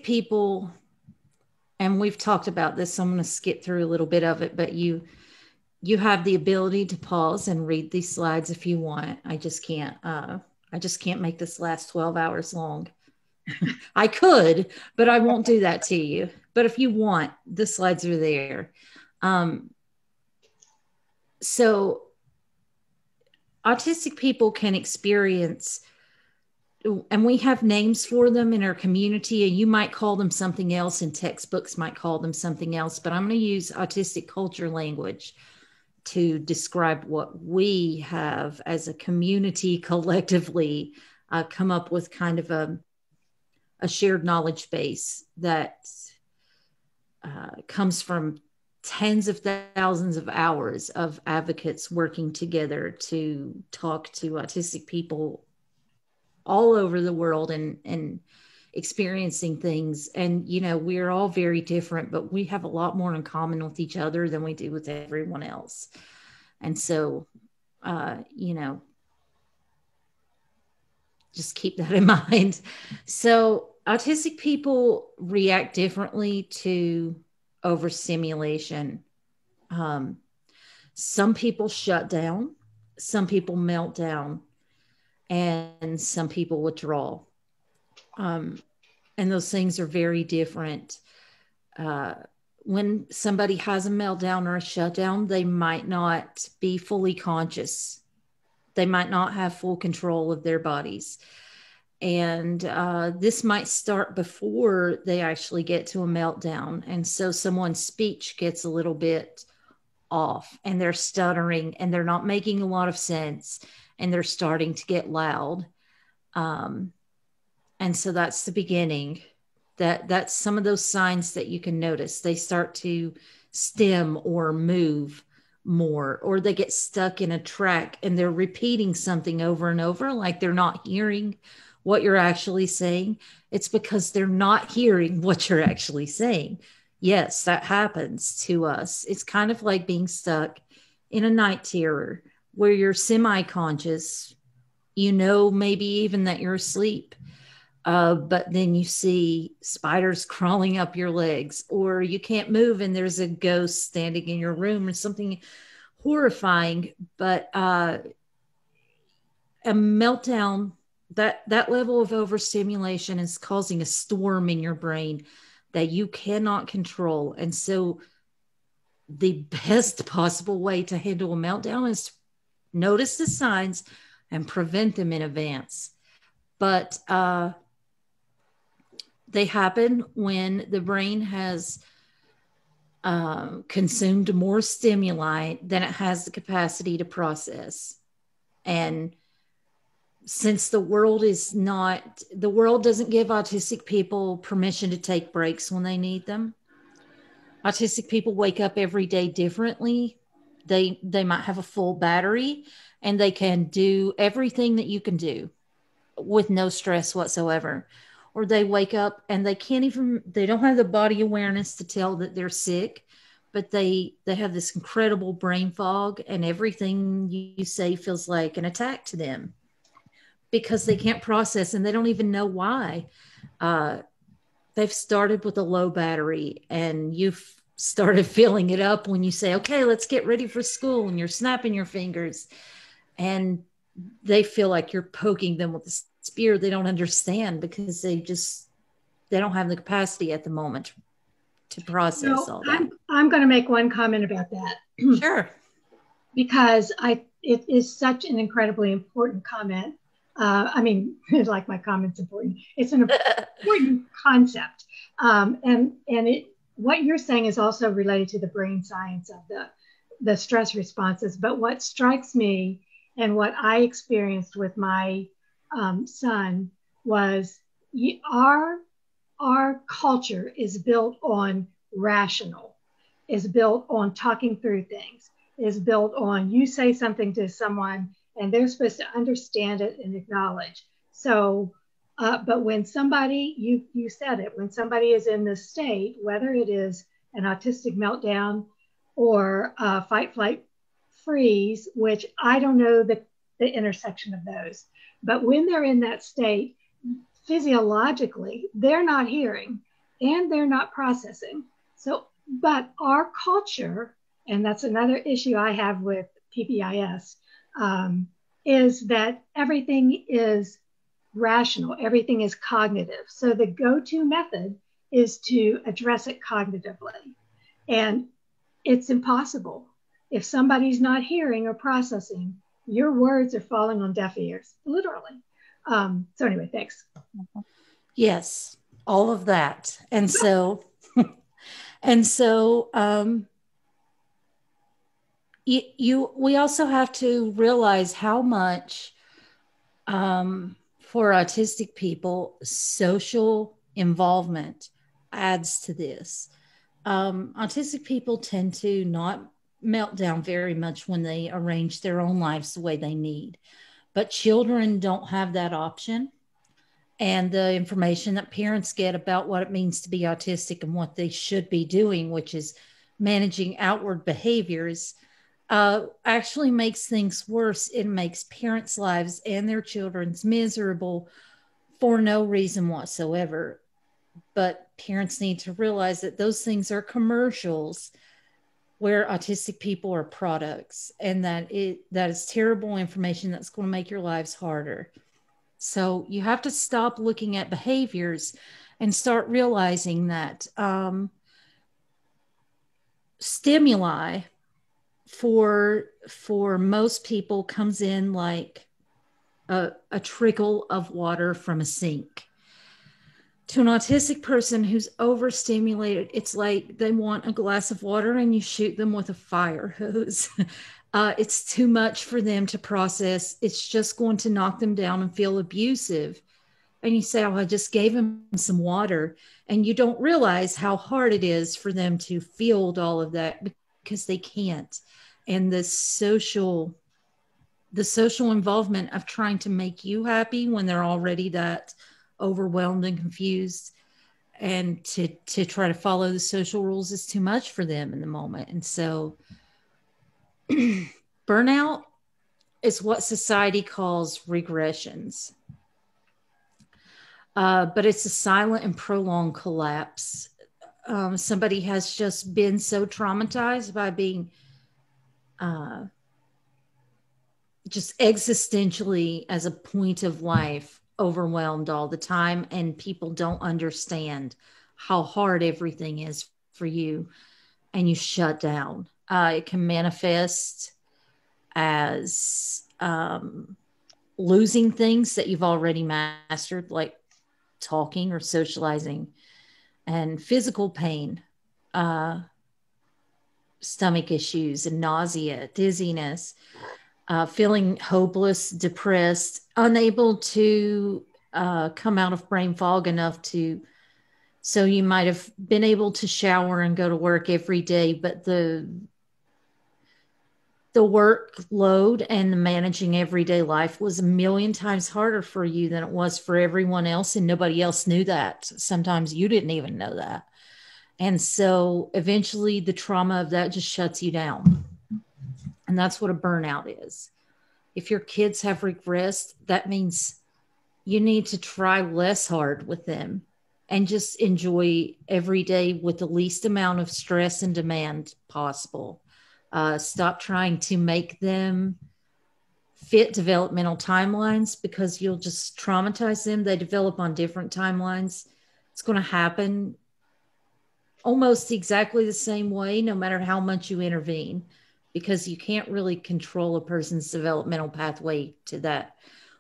people, and we've talked about this, so I'm going to skip through a little bit of it, but you have the ability to pause and read these slides if you want. I just can't make this last 12 hours long. I could, but I won't do that to you. But if you want, the slides are there. So autistic people can experience, and we have names for them in our community, and you might call them something else, and textbooks might call them something else, but I'm going to use autistic culture language to describe what we have as a community collectively come up with, kind of a shared knowledge base that comes from tens of thousands of hours of advocates working together to talk to autistic people all over the world and experiencing things. And, we're all very different, but we have a lot more in common with each other than we do with everyone else. And so, just keep that in mind. So autistic people react differently to overstimulation. Some people shut down, some people melt down, and some people withdraw. And those things are very different. When somebody has a meltdown or a shutdown, they might not be fully conscious. They might not have full control of their bodies. And this might start before they actually get to a meltdown. And so someone's speech gets a little bit off, and they're stuttering, and they're not making a lot of sense, and they're starting to get loud. And so that's the beginning. That's some of those signs that you can notice. They start to stim or move more, or they get stuck in a track and they're repeating something over and over, like they're not hearing what you're actually saying. It's because they're not hearing what you're actually saying. Yes, that happens to us. It's kind of like being stuck in a night terror where you're semi-conscious, maybe even that you're asleep. But then you see spiders crawling up your legs, or you can't move and there's a ghost standing in your room, or something horrifying. But a meltdown, that level of overstimulation is causing a storm in your brain that you cannot control. And so the best possible way to handle a meltdown is to notice the signs and prevent them in advance. But they happen when the brain has consumed more stimuli than it has the capacity to process. And since the world doesn't give autistic people permission to take breaks when they need them. Autistic people wake up every day differently. They might have a full battery and they can do everything that you can do with no stress whatsoever. Or they wake up and they don't have the body awareness to tell that they're sick, but they have this incredible brain fog, and everything you say feels like an attack to them because they can't process and they don't even know why. They've started with a low battery, and you've started filling it up when you say, okay, let's get ready for school, and you're snapping your fingers, and they feel like you're poking them with a spear. They don't understand because they don't have the capacity at the moment to process all that. I'm going to make one comment about that. Sure. Because it is such an incredibly important comment. Like my comment's important. It's an important concept. What you're saying is also related to the brain science of the stress responses. But what strikes me and what I experienced with my son was our culture is built on rational, is built on talking through things, is built on you say something to someone and they're supposed to understand it and acknowledge. So, but when somebody, you said it, when somebody is in this state, whether it is an autistic meltdown or fight, flight, freeze, which I don't know the intersection of those, but when they're in that state, physiologically, they're not hearing and they're not processing. So, but our culture, and that's another issue I have with PPIS, is that everything is rational, everything is cognitive. So the go-to method is to address it cognitively. And it's impossible. If somebody's not hearing or processing, your words are falling on deaf ears, literally. So anyway, thanks. Yes, all of that. And so, we also have to realize how much, for autistic people, social involvement adds to this. Autistic people tend to not melt down very much when they arrange their own lives the way they need, but children don't have that option. And the information that parents get about what it means to be autistic and what they should be doing, which is managing outward behaviors, actually makes things worse. It makes parents' lives and their children's miserable for no reason whatsoever. But parents need to realize that those things are commercials where autistic people are products, and that is terrible information that's going to make your lives harder. So you have to stop looking at behaviors and start realizing that stimuli for most people comes in like a trickle of water from a sink. To an autistic person who's overstimulated, it's like they want a glass of water and you shoot them with a fire hose. It's too much for them to process. It's just going to knock them down and feel abusive. And you say, oh, I just gave them some water. And you don't realize how hard it is for them to field all of that because they can't. and the social involvement of trying to make you happy when they're already that overwhelmed and confused, and to try to follow the social rules is too much for them in the moment. And so burnout is what society calls regressions. But it's a silent and prolonged collapse. Somebody has just been so traumatized by being just existentially, as a point of life, overwhelmed all the time, and people don't understand how hard everything is for you, and you shut down. It can manifest as losing things that you've already mastered, like talking or socializing, and physical pain, stomach issues and nausea, dizziness, feeling hopeless, depressed, unable to come out of brain fog enough to, so you might have been able to shower and go to work every day, but the workload and the managing everyday life was a million times harder for you than it was for everyone else. And nobody else knew that. Sometimes you didn't even know that. And so eventually the trauma of that just shuts you down. And that's what a burnout is. If your kids have regressed, that means you need to try less hard with them and just enjoy every day with the least amount of stress and demand possible. Stop trying to make them fit developmental timelines, because you'll just traumatize them. They develop on different timelines. It's going to happen almost exactly the same way, no matter how much you intervene, because you can't really control a person's developmental pathway to that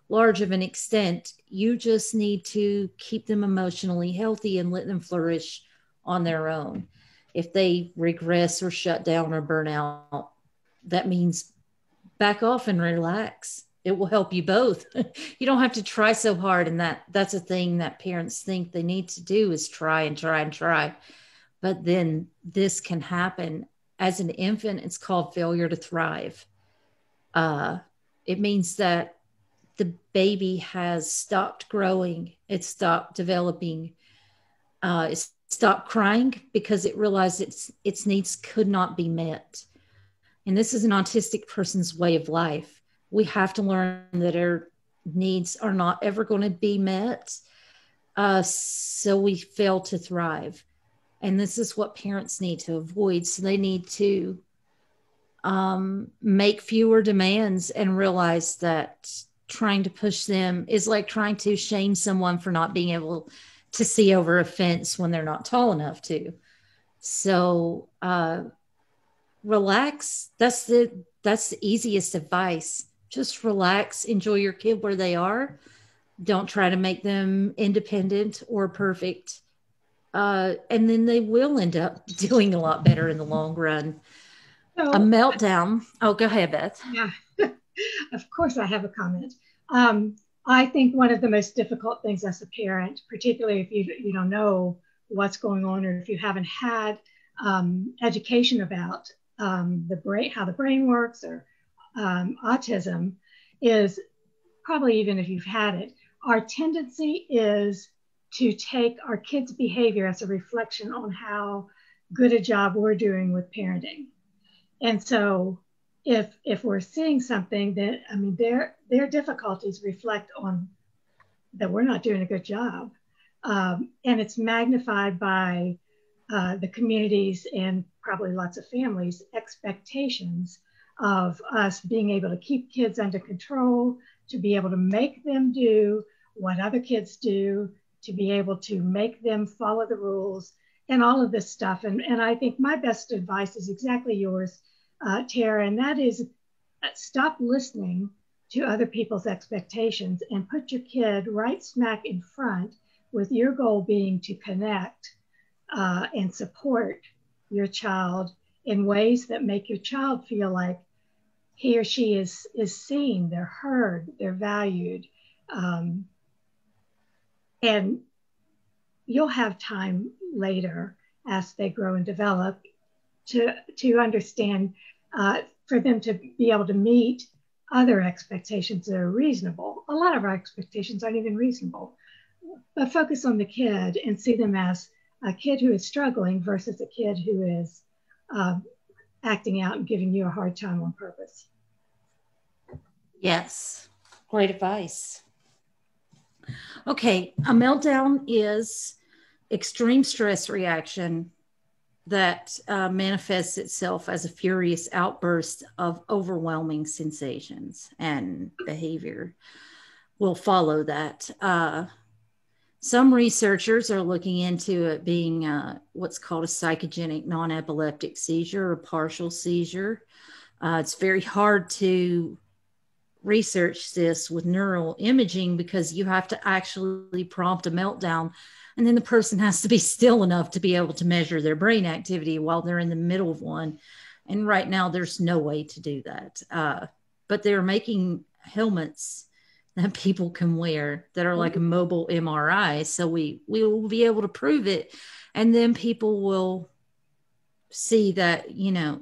large of an extent. You just need to keep them emotionally healthy and let them flourish on their own. If they regress or shut down or burn out, that means back off and relax. It will help you both. You don't have to try so hard. And that's a thing that parents think they need to do, is try and try and try. But then this can happen. As an infant, it's called failure to thrive. It means that the baby has stopped growing. It stopped developing. It stopped crying because it realized its needs could not be met. And this is an autistic person's way of life. We have to learn that our needs are not ever going to be met. So we fail to thrive. And this is what parents need to avoid. So they need to make fewer demands and realize that trying to push them is like trying to shame someone for not being able to see over a fence when they're not tall enough to. So relax. That's the easiest advice. Just relax, enjoy your kid where they are. Don't try to make them independent or perfect. And then they will end up doing a lot better in the long run. So, a meltdown. Oh, go ahead, Beth. Yeah, of course I have a comment. I think one of the most difficult things as a parent, particularly if you don't know what's going on, or if you haven't had education about the brain, how the brain works, or autism, is probably, even if you've had it, our tendency is to take our kids' behavior as a reflection on how good a job we're doing with parenting. And so if we're seeing something that, I mean, their difficulties reflect on that we're not doing a good job. And it's magnified by the communities and probably lots of families' expectations of us being able to keep kids under control, to be able to make them do what other kids do, to be able to make them follow the rules, and all of this stuff. And I think my best advice is exactly yours, Tara, and that is stop listening to other people's expectations and put your kid right smack in front, with your goal being to connect and support your child in ways that make your child feel like he or she is seen, they're heard, they're valued. And you'll have time later, as they grow and develop, to understand for them to be able to meet other expectations that are reasonable. A lot of our expectations aren't even reasonable, but focus on the kid and see them as a kid who is struggling versus a kid who is acting out and giving you a hard time on purpose. Yes, great advice. Okay, a meltdown is extreme stress reaction that manifests itself as a furious outburst of overwhelming sensations, and behavior will follow that. Some researchers are looking into it being what's called a psychogenic non-epileptic seizure or partial seizure. It's very hard to research this with neural imaging because you have to actually prompt a meltdown, and then the person has to be still enough to be able to measure their brain activity while they're in the middle of one. And right now there's no way to do that. But they're making helmets that people can wear that are like a mobile MRI. So we will be able to prove it. And then people will see that, you know,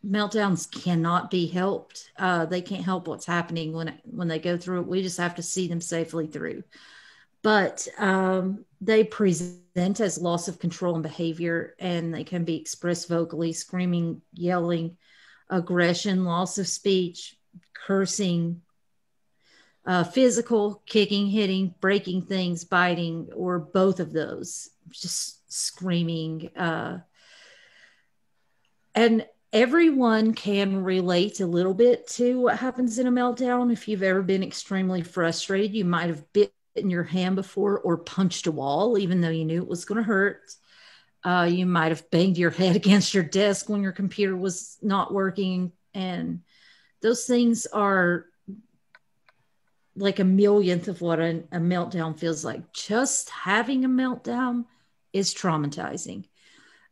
meltdowns cannot be helped. They can't help what's happening when they go through it. We just have to see them safely through. But they present as loss of control and behavior, and they can be expressed vocally: screaming, yelling, aggression, loss of speech, cursing, physical, kicking, hitting, breaking things, biting, or both of those, just screaming. And everyone can relate a little bit to what happens in a meltdown. If you've ever been extremely frustrated, you might have bitten your hand before or punched a wall, even though you knew it was going to hurt. You might have banged your head against your desk when your computer was not working. And those things are like a millionth of what a meltdown feels like. Just having a meltdown is traumatizing.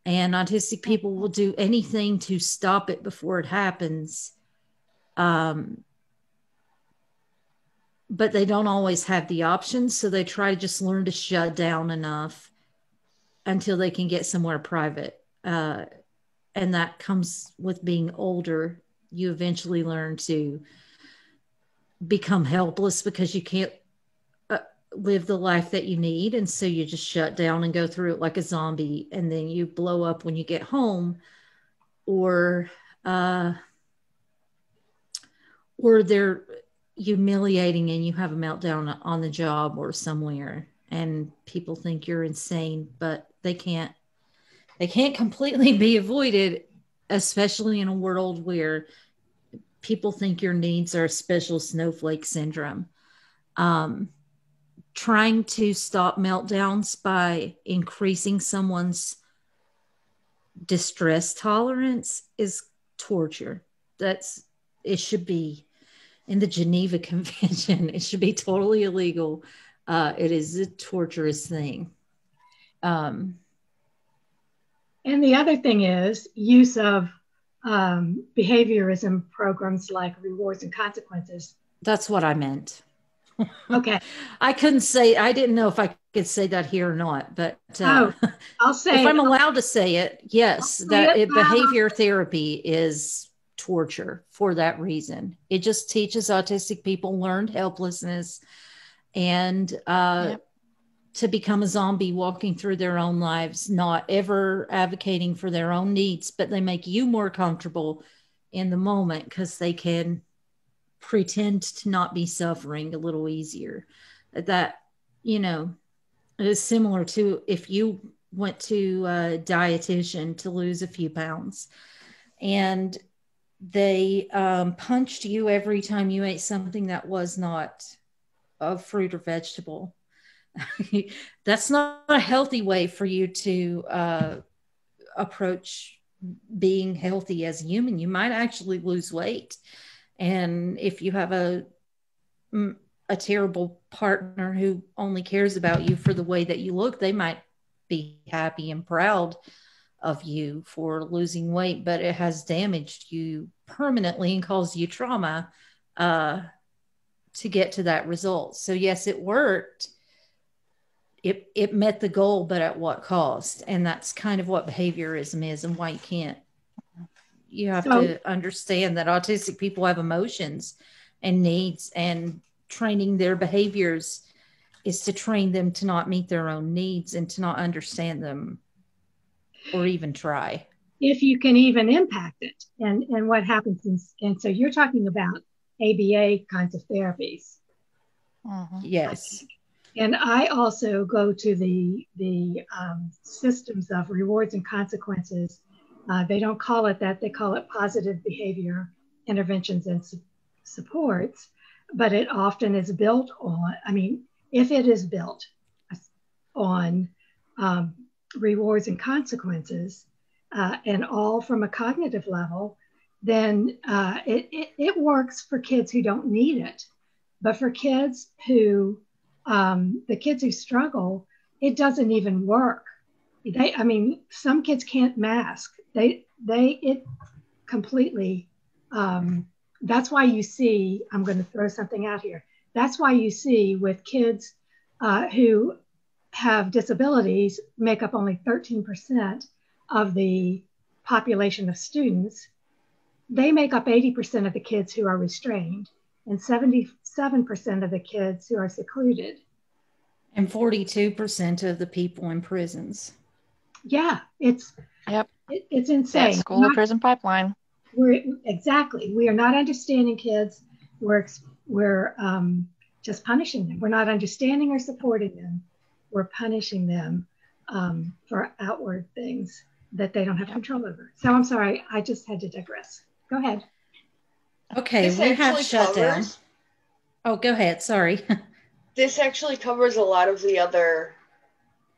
And autistic people will do anything to stop it before it happens. But they don't always have the option. So they try to just learn to shut down enough until they can get somewhere private. And that comes with being older. You eventually learn to become helpless because you can't live the life that you need. And so you just shut down and go through it like a zombie. And then you blow up when you get home, or they're humiliating and you have a meltdown on the job or somewhere, and people think you're insane, but they can't completely be avoided, especially in a world where people think your needs are special snowflake syndrome. Trying to stop meltdowns by increasing someone's distress tolerance is torture. It should be in the Geneva Convention. It should be totally illegal. It is a torturous thing. And the other thing is use of behaviorism programs like rewards and consequences. That's what I meant. Okay. I didn't know if I could say that here or not, but I'll say if I'm allowed to say it, yes, behavior therapy is torture for that reason. It just teaches autistic people learned helplessness and to become a zombie walking through their own lives, not ever advocating for their own needs, but they make you more comfortable in the moment because they can pretend to not be suffering a little easier. That, you know, is similar to if you went to a dietitian to lose a few pounds and they punched you every time you ate something that was not a fruit or vegetable. That's not a healthy way for you to approach being healthy as a human. You might actually lose weight. And if you have a terrible partner who only cares about you for the way that you look, they might be happy and proud of you for losing weight, but it has damaged you permanently and caused you trauma to get to that result. So yes, it worked. It met the goal, but at what cost? And that's kind of what behaviorism is, and why You have So to understand that autistic people have emotions and needs, and training their behaviors is to train them to not meet their own needs and to not understand them or even try. if you can even impact it, and what happens, and so you're talking about ABA kinds of therapies, I Yes. think. And I also go to the systems of rewards and consequences. They don't call it that; they call it positive behavior interventions and supports. But it often is built on. I mean, if it is built on um, rewards and consequences, and all from a cognitive level, then it works for kids who don't need it. But for kids who, the kids who struggle, it doesn't even work. I mean, some kids can't mask. It completely. That's why you see. I'm going to throw something out here. That's why you see with kids who have disabilities make up only 13% of the population of students. They make up 80% of the kids who are restrained and 77% of the kids who are secluded. And 42% of the people in prisons. Yeah, Yep. It's That insane. school to prison pipeline. We are not understanding kids. We're just punishing them. We're not understanding or supporting them. We're punishing them for outward things that they don't have control over. So I'm sorry, I just had to digress. Go ahead. Okay, This we have actually shut down. covers. Oh, go ahead. Sorry. This actually covers a lot of the other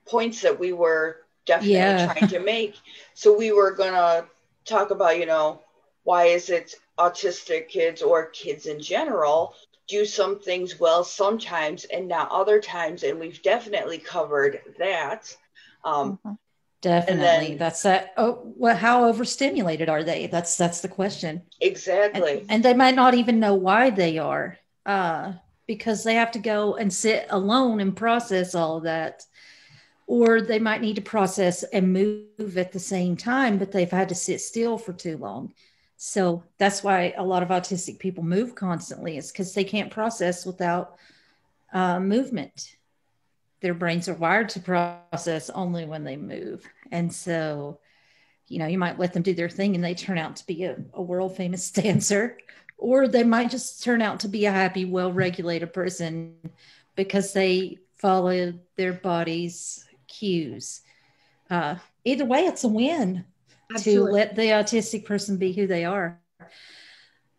points that we were definitely trying to make. So we were going to talk about, why is it autistic kids or kids in general do some things well sometimes and not other times, and we've definitely covered that. Definitely. Then, that's that. Oh, well, how overstimulated are they? That's the question. Exactly. And they might not even know why they are, because they have to go and sit alone and process all of that. Or they might need to process and move at the same time, but they've had to sit still for too long. So that's why a lot of autistic people move constantly, is because they can't process without movement. Their brains are wired to process only when they move. And so, you might let them do their thing and they turn out to be a world famous dancer, or they might just turn out to be a happy, well-regulated person because they follow their body's cues. Either way, it's a win. Absolutely. To let the autistic person be who they are.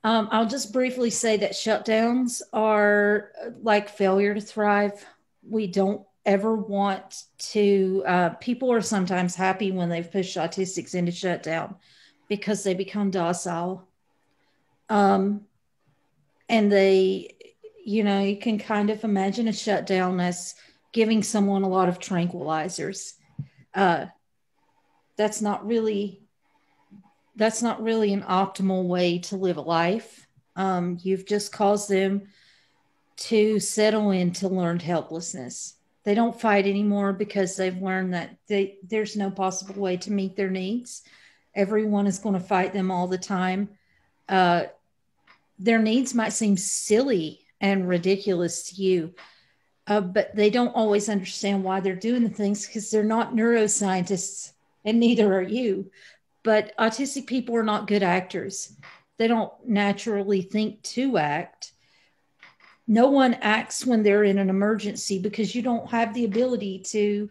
I'll just briefly say that shutdowns are like failure to thrive. We don't ever want to, people are sometimes happy when they've pushed autistics into shutdown because they become docile. And they, you can kind of imagine a shutdown as giving someone a lot of tranquilizers. That's not really an optimal way to live a life. You've just caused them to settle into learned helplessness. They don't fight anymore because they've learned that there's no possible way to meet their needs. Everyone is going to fight them all the time. Their needs might seem silly and ridiculous to you, but they don't always understand why they're doing the things because they're not neuroscientists, and neither are you. But autistic people are not good actors. They don't naturally think to act. No one acts when they're in an emergency because you don't have the ability to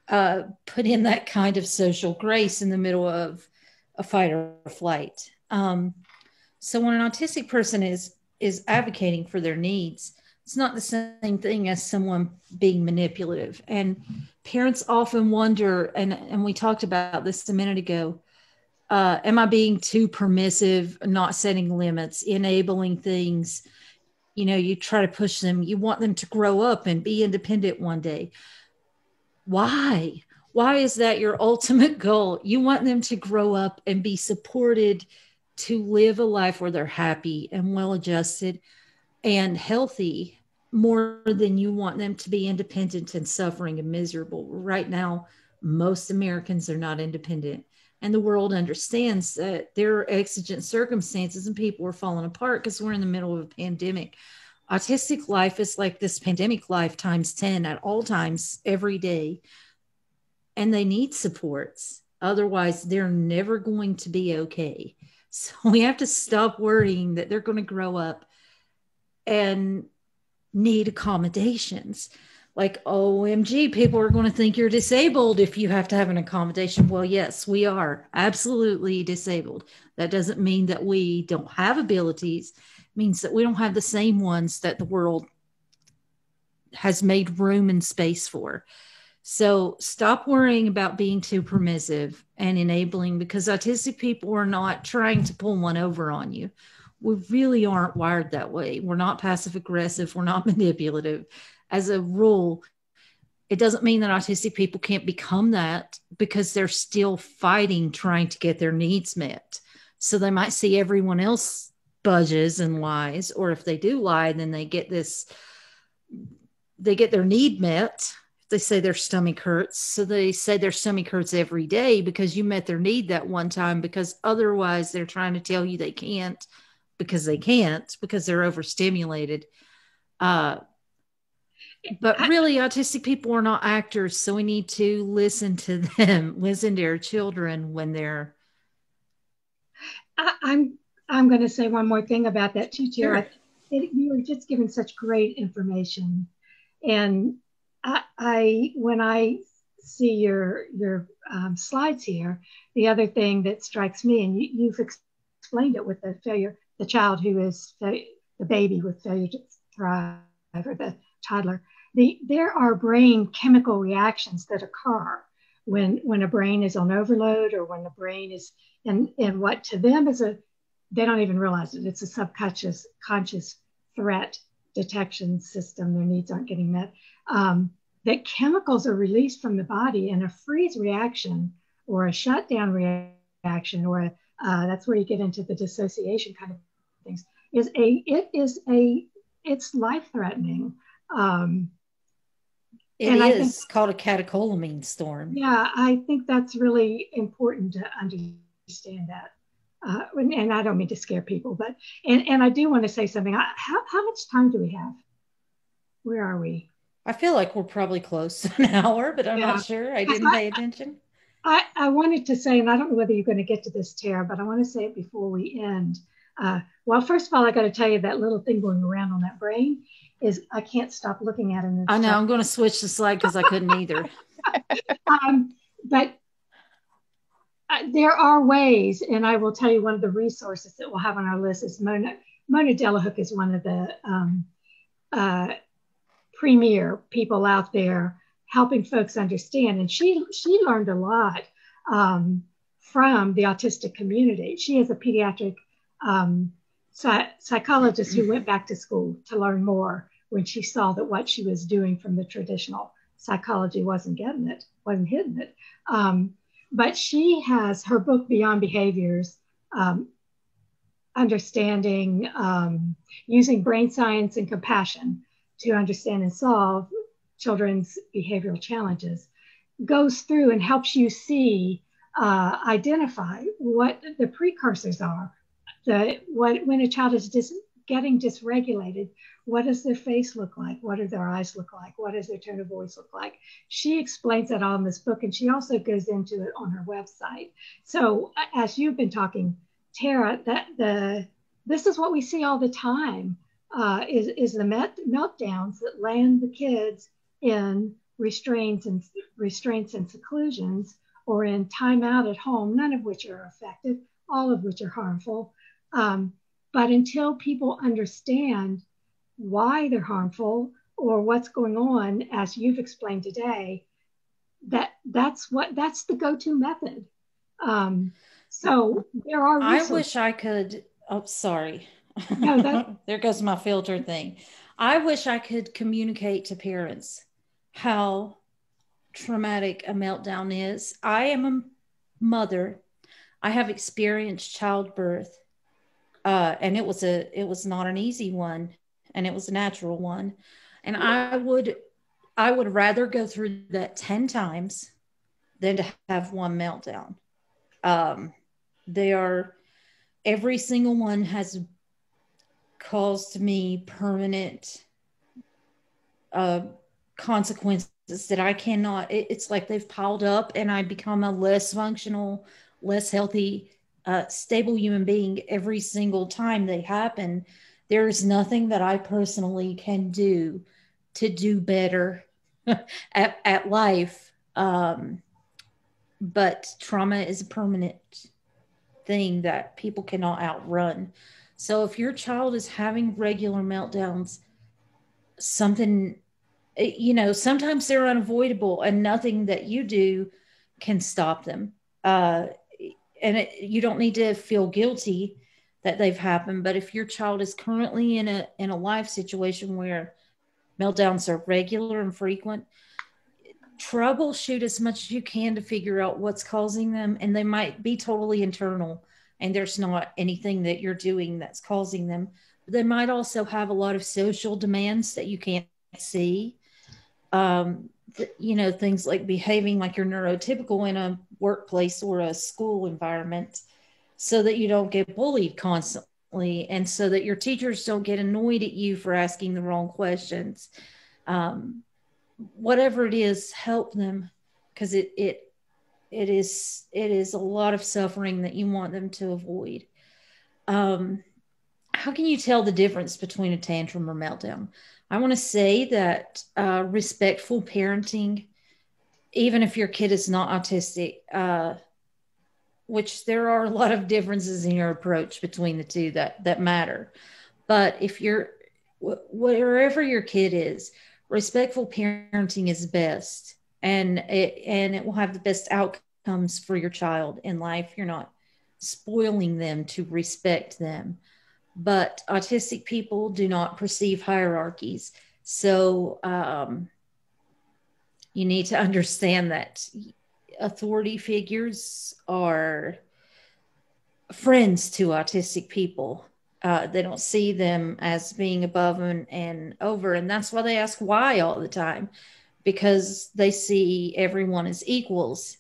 put in that kind of social grace in the middle of a fight or flight. So when an autistic person is advocating for their needs, it's not the same thing as someone being manipulative. And parents often wonder, and we talked about this a minute ago, am I being too permissive, not setting limits, enabling things? You try to push them. You want them to grow up and be independent one day. Why? Why is that your ultimate goal? You want them to grow up and be supported to live a life where they're happy and well-adjusted and healthy, more than you want them to be independent and suffering and miserable. Right now, most Americans are not independent, and the world understands that there are exigent circumstances and people are falling apart because we're in the middle of a pandemic. Autistic life is like this pandemic life times 10 at all times, every day. And they need supports. Otherwise, they're never going to be okay. So we have to stop worrying that they're going to grow up and need accommodations. Like, OMG, people are going to think you're disabled if you have to have an accommodation. Well, yes, we are absolutely disabled. That doesn't mean that we don't have abilities. It means that we don't have the same ones that the world has made room and space for. So stop worrying about being too permissive and enabling, because autistic people are not trying to pull one over on you. We really aren't wired that way. We're not passive aggressive. We're not manipulative. As a rule, it doesn't mean that autistic people can't become that, because they're still fighting, trying to get their needs met. So they might see everyone else budges and lies, or if they do lie, then they get their need met. They say their stomach hurts. So they say their stomach hurts every day because you met their need that one time, because otherwise they're trying to tell you they can't, because they're overstimulated. But really, autistic people are not actors. So we need to listen to them, listen to our children when they're. I'm going to say one more thing about that too, Tara. Sure. You were just given such great information. And when I see your slides here, the other thing that strikes me, and you've explained it with the child who is the baby with failure to thrive, or the toddler, there are brain chemical reactions that occur when a brain is on overload, or when the brain is in what to them is they don't even realize it. It's a subconscious threat detection system. Their needs aren't getting met. That chemicals are released from the body, and a freeze reaction or a shutdown reaction, or that's where you get into the dissociation kind of things, it's life-threatening. It is called a catecholamine storm. Yeah, I think that's really important to understand that. And I don't mean to scare people, but and I do want to say something. How much time do we have? Where are we? I feel like we're probably close to an hour, but I'm not sure. I didn't pay attention. I wanted to say, and I don't know whether you're going to get to this, Tara, but I want to say it before we end. Well, first of all, I got to tell you that little thing going around on that brain is, I can't stop looking at it. I know. I'm going to switch the slide because I couldn't either. But there are ways, and I will tell you one of the resources that we'll have on our list is Mona Delahook is one of the premier people out there helping folks understand. And she learned a lot from the autistic community. She is a pediatric psychologist who went back to school to learn more when she saw that what she was doing from the traditional psychology wasn't hitting it. But she has her book, Beyond Behaviors, understanding, using brain science and compassion to understand and solve children's behavioral challenges, goes through and helps you see, identify what the precursors are. When a child is getting dysregulated, what does their face look like? What do their eyes look like? What does their tone of voice look like? She explains that all in this book, and she also goes into it on her website. So as you've been talking, Tara, this is what we see all the time, is the meltdowns that land the kids in restraints and seclusions, or in timeout at home, none of which are effective, all of which are harmful. But until people understand why they're harmful or what's going on, as you've explained today, that's the go-to method. So there are resources. I wish I could. Oh, sorry. No, there goes my filter thing. I wish I could communicate to parents how traumatic a meltdown is. I am a mother. I have experienced childbirth, and it was not an easy one, and it was a natural one. And I would rather go through that 10 times than to have one meltdown. They are, every single one has caused me permanent consequences that I cannot, it's like they've piled up and I become a less functional, less healthy, stable human being every single time they happen. There's nothing that I personally can do to do better at life. But trauma is a permanent thing that people cannot outrun. So if your child is having regular meltdowns, something, sometimes they're unavoidable and nothing that you do can stop them. You don't need to feel guilty that they've happened. But if your child is currently in a life situation where meltdowns are regular and frequent, troubleshoot as much as you can to figure out what's causing them. And they might be totally internal and there's not anything that you're doing that's causing them. But they might also have a lot of social demands that you can't see. Things like behaving like you're neurotypical in a workplace or a school environment so that you don't get bullied constantly and so that your teachers don't get annoyed at you for asking the wrong questions. Whatever it is, help them, because it is a lot of suffering that you want them to avoid. How can you tell the difference between a tantrum or meltdown? I want to say that respectful parenting, even if your kid is not autistic, which there are a lot of differences in your approach between the two that matter. But if you're, wherever your kid is, respectful parenting is best, and it will have the best outcomes for your child in life. You're not spoiling them to respect them. But autistic people do not perceive hierarchies. So you need to understand that authority figures are friends to autistic people. They don't see them as being above and over. And that's why they ask why all the time, because they see everyone as equals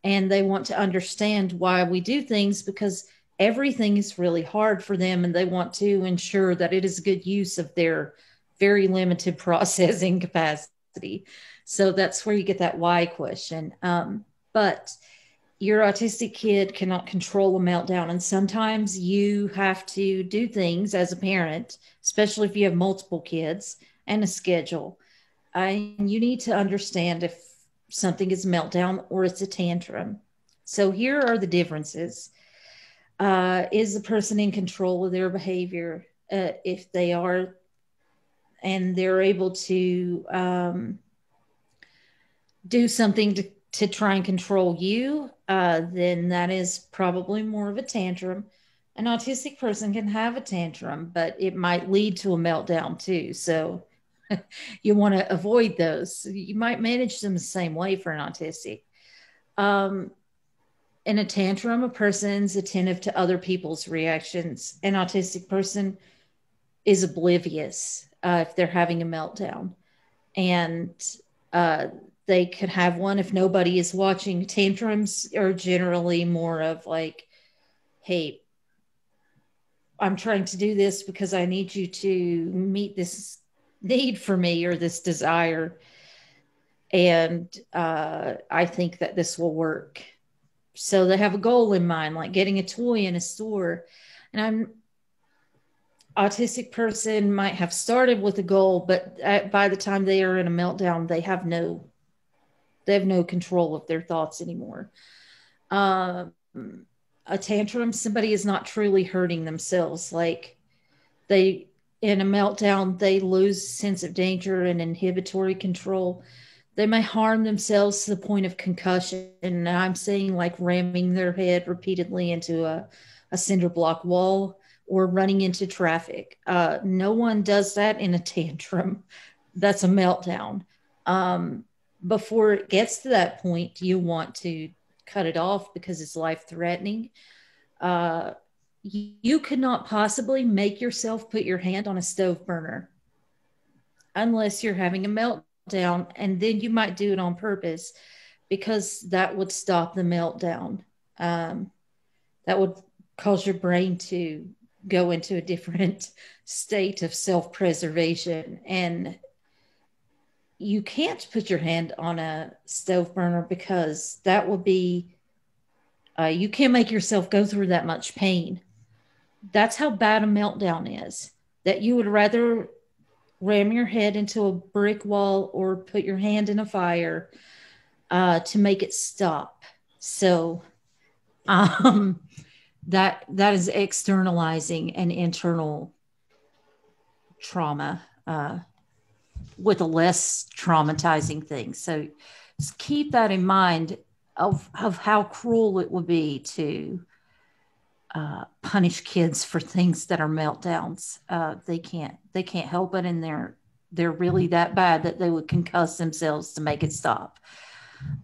and they want to understand why we do things, because everything is really hard for them and they want to ensure that it is good use of their very limited processing capacity. So that's where you get that why question. But your autistic kid cannot control a meltdown. And sometimes you have to do things as a parent, especially if you have multiple kids and a schedule. And you need to understand if something is a meltdown or it's a tantrum. So here are the differences. Is the person in control of their behavior? If they are, and they're able to do something to try and control you, then that is probably more of a tantrum. An autistic person can have a tantrum, but it might lead to a meltdown too. So you want to avoid those. You might manage them the same way for an autistic. In a tantrum, a person's attentive to other people's reactions. An autistic person is oblivious if they're having a meltdown. And they could have one if nobody is watching. Tantrums are generally more of like, hey, I'm trying to do this because I need you to meet this need for me or this desire. And I think that this will work. So they have a goal in mind, like getting a toy in a store. And an autistic person might have started with a goal, but by the time they are in a meltdown, they have no control of their thoughts anymore. A tantrum, somebody is not truly hurting themselves. Like in a meltdown, they lose sense of danger and inhibitory control. They may harm themselves to the point of concussion. And I'm saying like ramming their head repeatedly into a cinder block wall or running into traffic. No one does that in a tantrum. That's a meltdown. Before it gets to that point, you want to cut it off because it's life-threatening. You could not possibly make yourself put your hand on a stove burner unless you're having a meltdown, and then you might do it on purpose because that would stop the meltdown. That would cause your brain to go into a different state of self-preservation. And you can't put your hand on a stove burner because that will be, you can't make yourself go through that much pain. That's how bad a meltdown is, that you would rather ram your head into a brick wall or put your hand in a fire to make it stop. So that is externalizing an internal trauma with a less traumatizing thing. So just keep that in mind of how cruel it would be to punish kids for things that are meltdowns. They can't help it, and they're really that bad that they would concuss themselves to make it stop.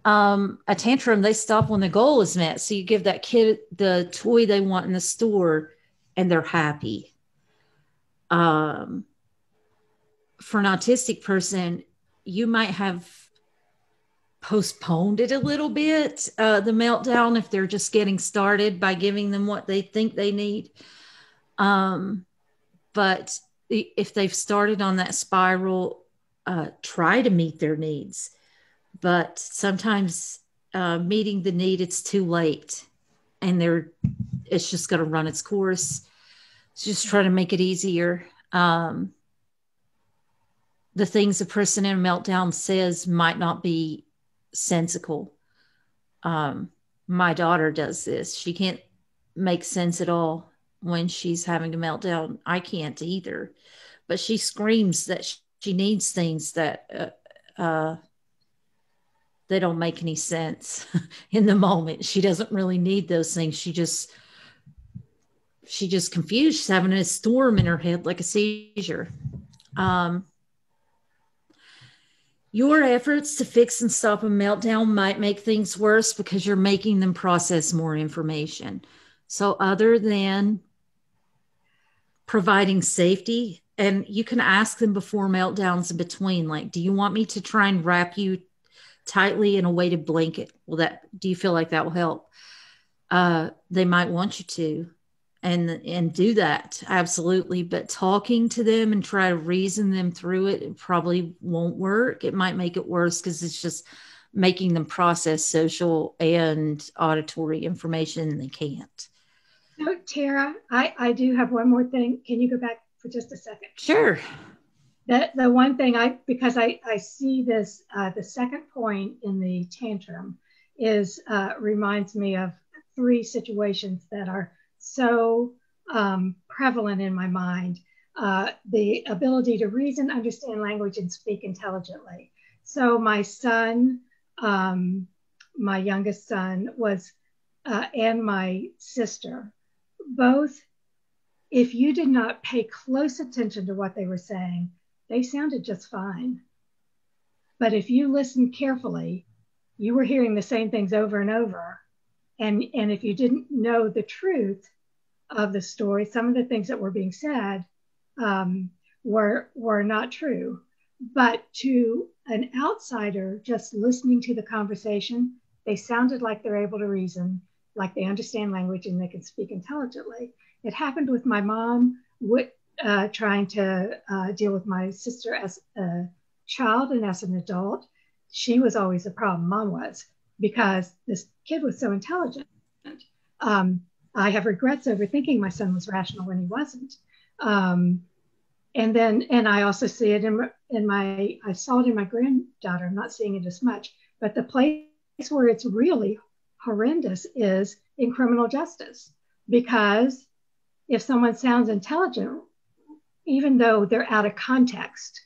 A tantrum, they stop when the goal is met. So you give that kid the toy they want in the store and they're happy. For an autistic person, you might have postponed it a little bit, the meltdown, if they're just getting started, by giving them what they think they need. But if they've started on that spiral, try to meet their needs. But sometimes meeting the need, it's too late, and it's just going to run its course. So just try to make it easier. The things a person in a meltdown says might not be sensical. My daughter does this. She can't make sense at all when she's having a meltdown. I can't either. But she screams that she needs things that they don't make any sense in the moment. She doesn't really need those things. She just confused. She's having a storm in her head, like a seizure. Your efforts to fix and stop a meltdown might make things worse because you're making them process more information. So other than providing safety, and you can ask them before meltdowns in between, like, do you want me to try and wrap you tightly in a weighted blanket? Do you feel like that will help? They might want you to, and do that. Absolutely. But talking to them and try to reason them through it probably won't work. It might make it worse because it's just making them process social and auditory information, and they can't. So, Tara, I do have one more thing. Can you go back for just a second? Sure. The one thing because I see this, the second point in the tantrum reminds me of 3 situations that are so prevalent in my mind. The ability to reason, understand language, and speak intelligently. So my son, my youngest son, and my sister, both, if you did not pay close attention to what they were saying, they sounded just fine. But if you listened carefully, you were hearing the same things over and over. And if you didn't know the truth of the story, some of the things that were being said were not true. But to an outsider, just listening to the conversation, they sounded like they're able to reason, like they understand language, and they can speak intelligently. It happened with my mom trying to deal with my sister as a child and as an adult. She was always a problem, Mom was, because this kid was so intelligent. I have regrets over thinking my son was rational when he wasn't. And I also see it I saw it in my granddaughter. I'm not seeing it as much, but the place where it's really horrendous is in criminal justice, because if someone sounds intelligent, even though they're out of context,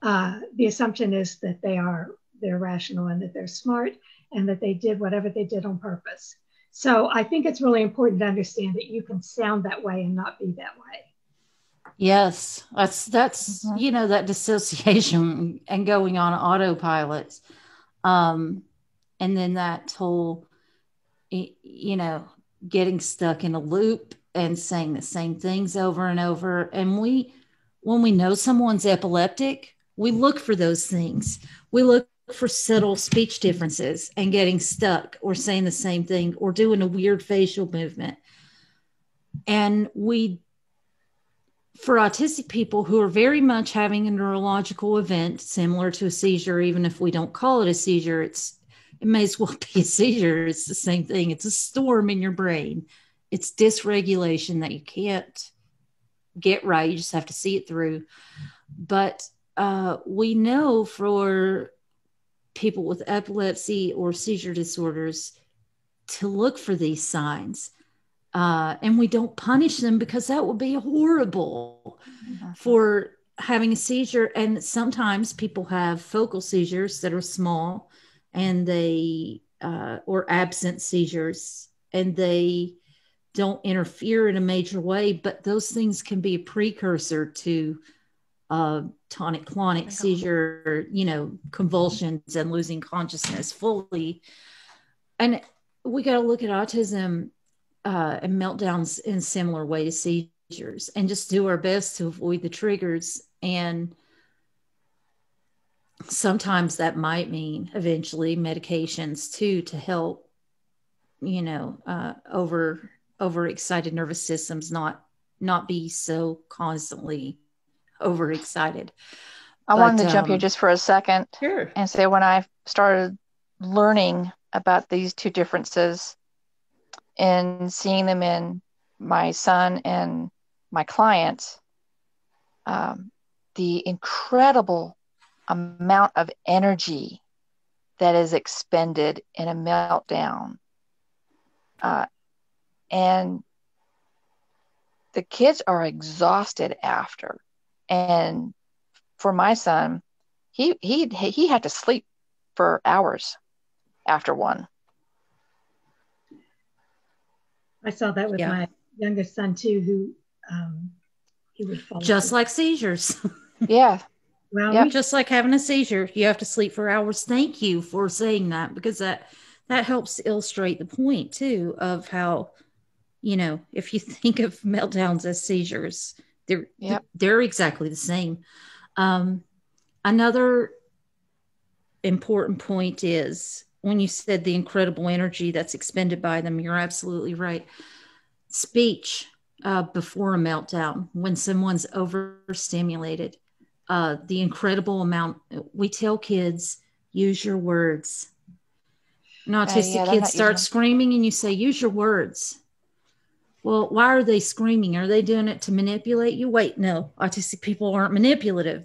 the assumption is that they're rational and that they're smart and that they did whatever they did on purpose. So I think it's really important to understand that you can sound that way and not be that way. Yes, that's that dissociation and going on autopilot. And then that whole, getting stuck in a loop and saying the same things over and over. And when we know someone's epileptic, we look for those things. We look for subtle speech differences and getting stuck or saying the same thing or doing a weird facial movement. And for autistic people who are very much having a neurological event similar to a seizure, even if we don't call it a seizure, it may as well be a seizure. It's the same thing. It's a storm in your brain. It's dysregulation that you can't get right. You just have to see it through. But we know for people with epilepsy or seizure disorders to look for these signs. And we don't punish them because that would be horrible for having a seizure. And sometimes people have focal seizures that are small and or absent seizures, and they don't interfere in a major way, but those things can be a precursor to tonic-clonic seizure, convulsions and losing consciousness fully. And we got to look at autism and meltdowns in a similar way to seizures, and just do our best to avoid the triggers. And sometimes that might mean eventually medications too, to help, overexcited nervous systems not be so constantly overexcited. I wanted to jump here just for a second. Sure. And say, when I started learning about these two differences and seeing them in my son and my clients, the incredible amount of energy that is expended in a meltdown. And the kids are exhausted after. And for my son, he had to sleep for hours after one. I saw that with my youngest son too, who he would fall just asleep. like seizures. Yeah. Well, just like having a seizure, you have to sleep for hours. Thank you for saying that, because that helps illustrate the point too of how, if you think of meltdowns as seizures, they're exactly the same. Another important point is, when you said the incredible energy that's expended by them, you're absolutely right. Speech before a meltdown, when someone's overstimulated, the incredible amount, we tell kids, use your words. An autistic kid starts screaming and you say, use your words. Well, why are they screaming? Are they doing it to manipulate you? Wait, no, autistic people aren't manipulative.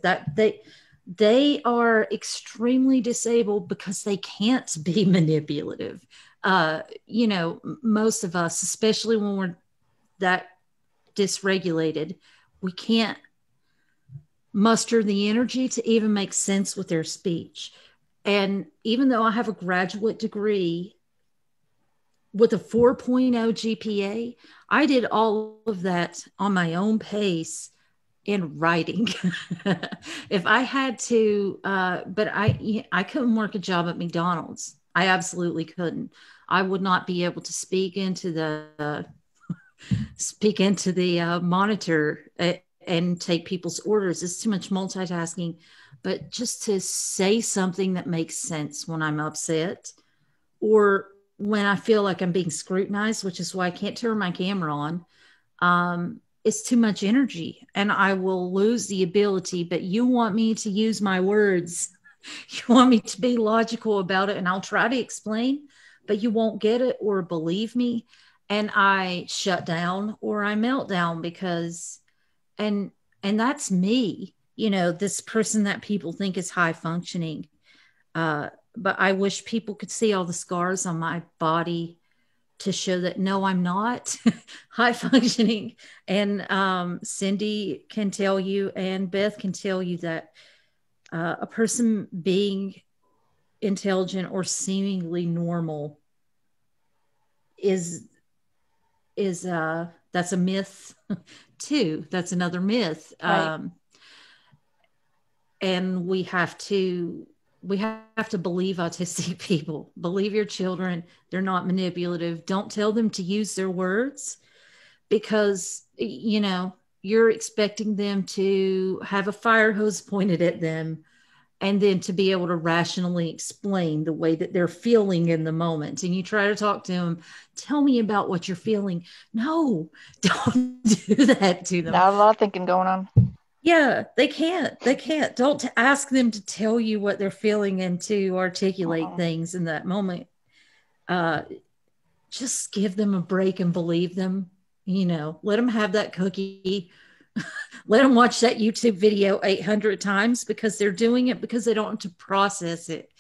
They are extremely disabled because they can't be manipulative. Most of us, especially when we're that dysregulated, we can't muster the energy to even make sense with their speech. And even though I have a graduate degree with a 4.0 GPA, I did all of that on my own pace in writing. If I had to, but I couldn't work a job at McDonald's. I absolutely couldn't. I would not be able to speak into the monitor and take people's orders. It's too much multitasking. But just to say something that makes sense when I'm upset, or when I feel like I'm being scrutinized, which is why I can't turn my camera on, it's too much energy and I will lose the ability. But you want me to use my words. You want me to be logical about it, and I'll try to explain, but you won't get it or believe me. And I shut down or I melt down because, and that's me, this person that people think is high functioning. But I wish people could see all the scars on my body to show that, no, I'm not high functioning. And Cindy can tell you, and Beth can tell you, that a person being intelligent or seemingly normal is that's a myth too. That's another myth. Right. And we have to believe autistic people. Believe your children. They're not manipulative. Don't tell them to use their words, because you're expecting them to have a fire hose pointed at them and then to be able to rationally explain the way that they're feeling in the moment. And you try to talk to them, tell me about what you're feeling. No, don't do that to them. Not a lot of thinking going on. Yeah, they can't. Don't ask them to tell you what they're feeling and to articulate things in that moment. Just give them a break and believe them. Let them have that cookie. Let them watch that YouTube video 800 times, because they're doing it because they don't want to process it.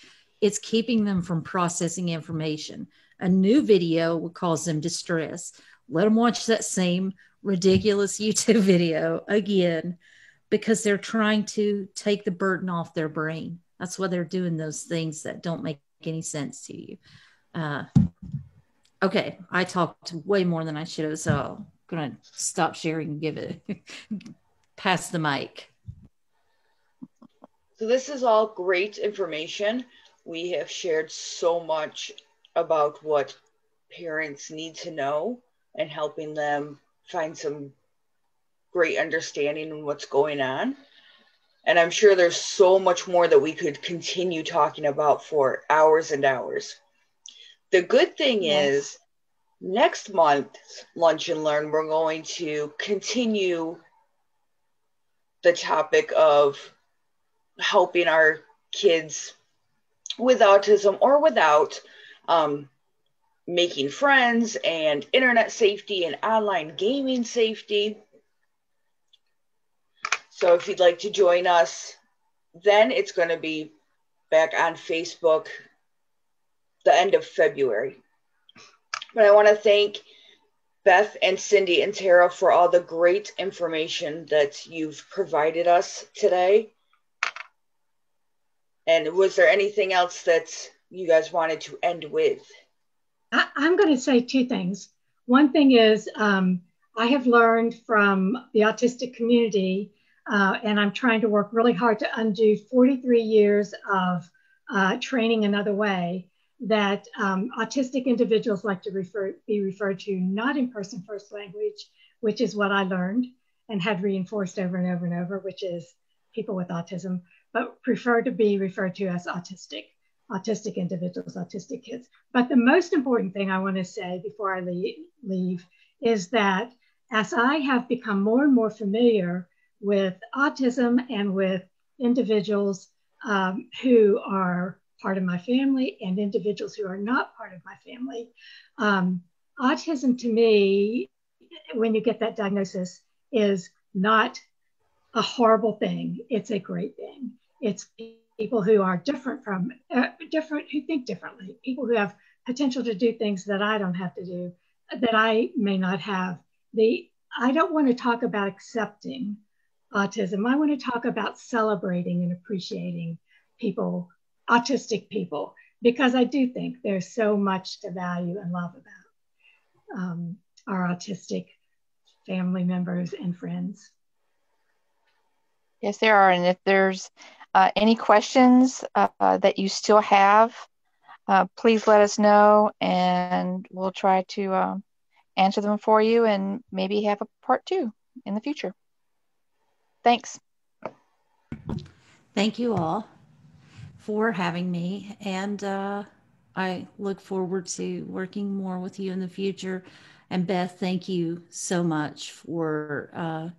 It's keeping them from processing information. A new video will cause them distress. Let them watch that same ridiculous YouTube video again, because they're trying to take the burden off their brain. That's why they're doing those things that don't make any sense to you. Okay, I talked way more than I should have, so I'm going to stop sharing and give it, pass the mic. So this is all great information. We have shared so much about what parents need to know and helping them find some great understanding of what's going on. And I'm sure there's so much more that we could continue talking about for hours and hours. The good thing is, next month's Lunch and Learn, we're going to continue the topic of helping our kids with autism or without, making friends and internet safety and online gaming safety. So if you'd like to join us, then it's going to be back on Facebook the end of February. But I want to thank Beth and Cindy and Tara for all the great information that you've provided us today. And was there anything else that you guys wanted to end with? I'm going to say two things. One thing is, I have learned from the autistic community, and I'm trying to work really hard to undo 43 years of training another way, that autistic individuals like to be referred to not in person first language, which is what I learned and had reinforced over and over and over, which is people with autism, but prefer to be referred to as autistic individuals, autistic kids. But the most important thing I want to say before I leave is that as I have become more and more familiar with autism and with individuals who are part of my family and individuals who are not part of my family, autism to me, when you get that diagnosis, is not a horrible thing. It's a great thing. It's people who are different, who think differently, people who have potential to do things that I don't have to do, that I may not have. I don't want to talk about accepting autism. I want to talk about celebrating and appreciating people, autistic people, because I do think there's so much to value and love about our autistic family members and friends. Yes, there are. And if there's any questions that you still have, please let us know, and we'll try to answer them for you and maybe have a part 2 in the future. Thanks. Thank you all for having me, and I look forward to working more with you in the future. And Beth, thank you so much for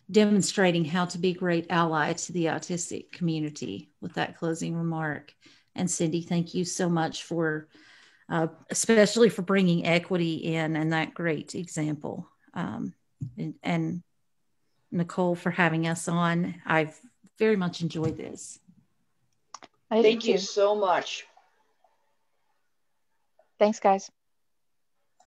demonstrating how to be a great ally to the autistic community with that closing remark. And Cindy, thank you so much for especially for bringing equity in and that great example. And Nicole, for having us on. I've very much enjoyed this. Thank you so much. Thanks, guys.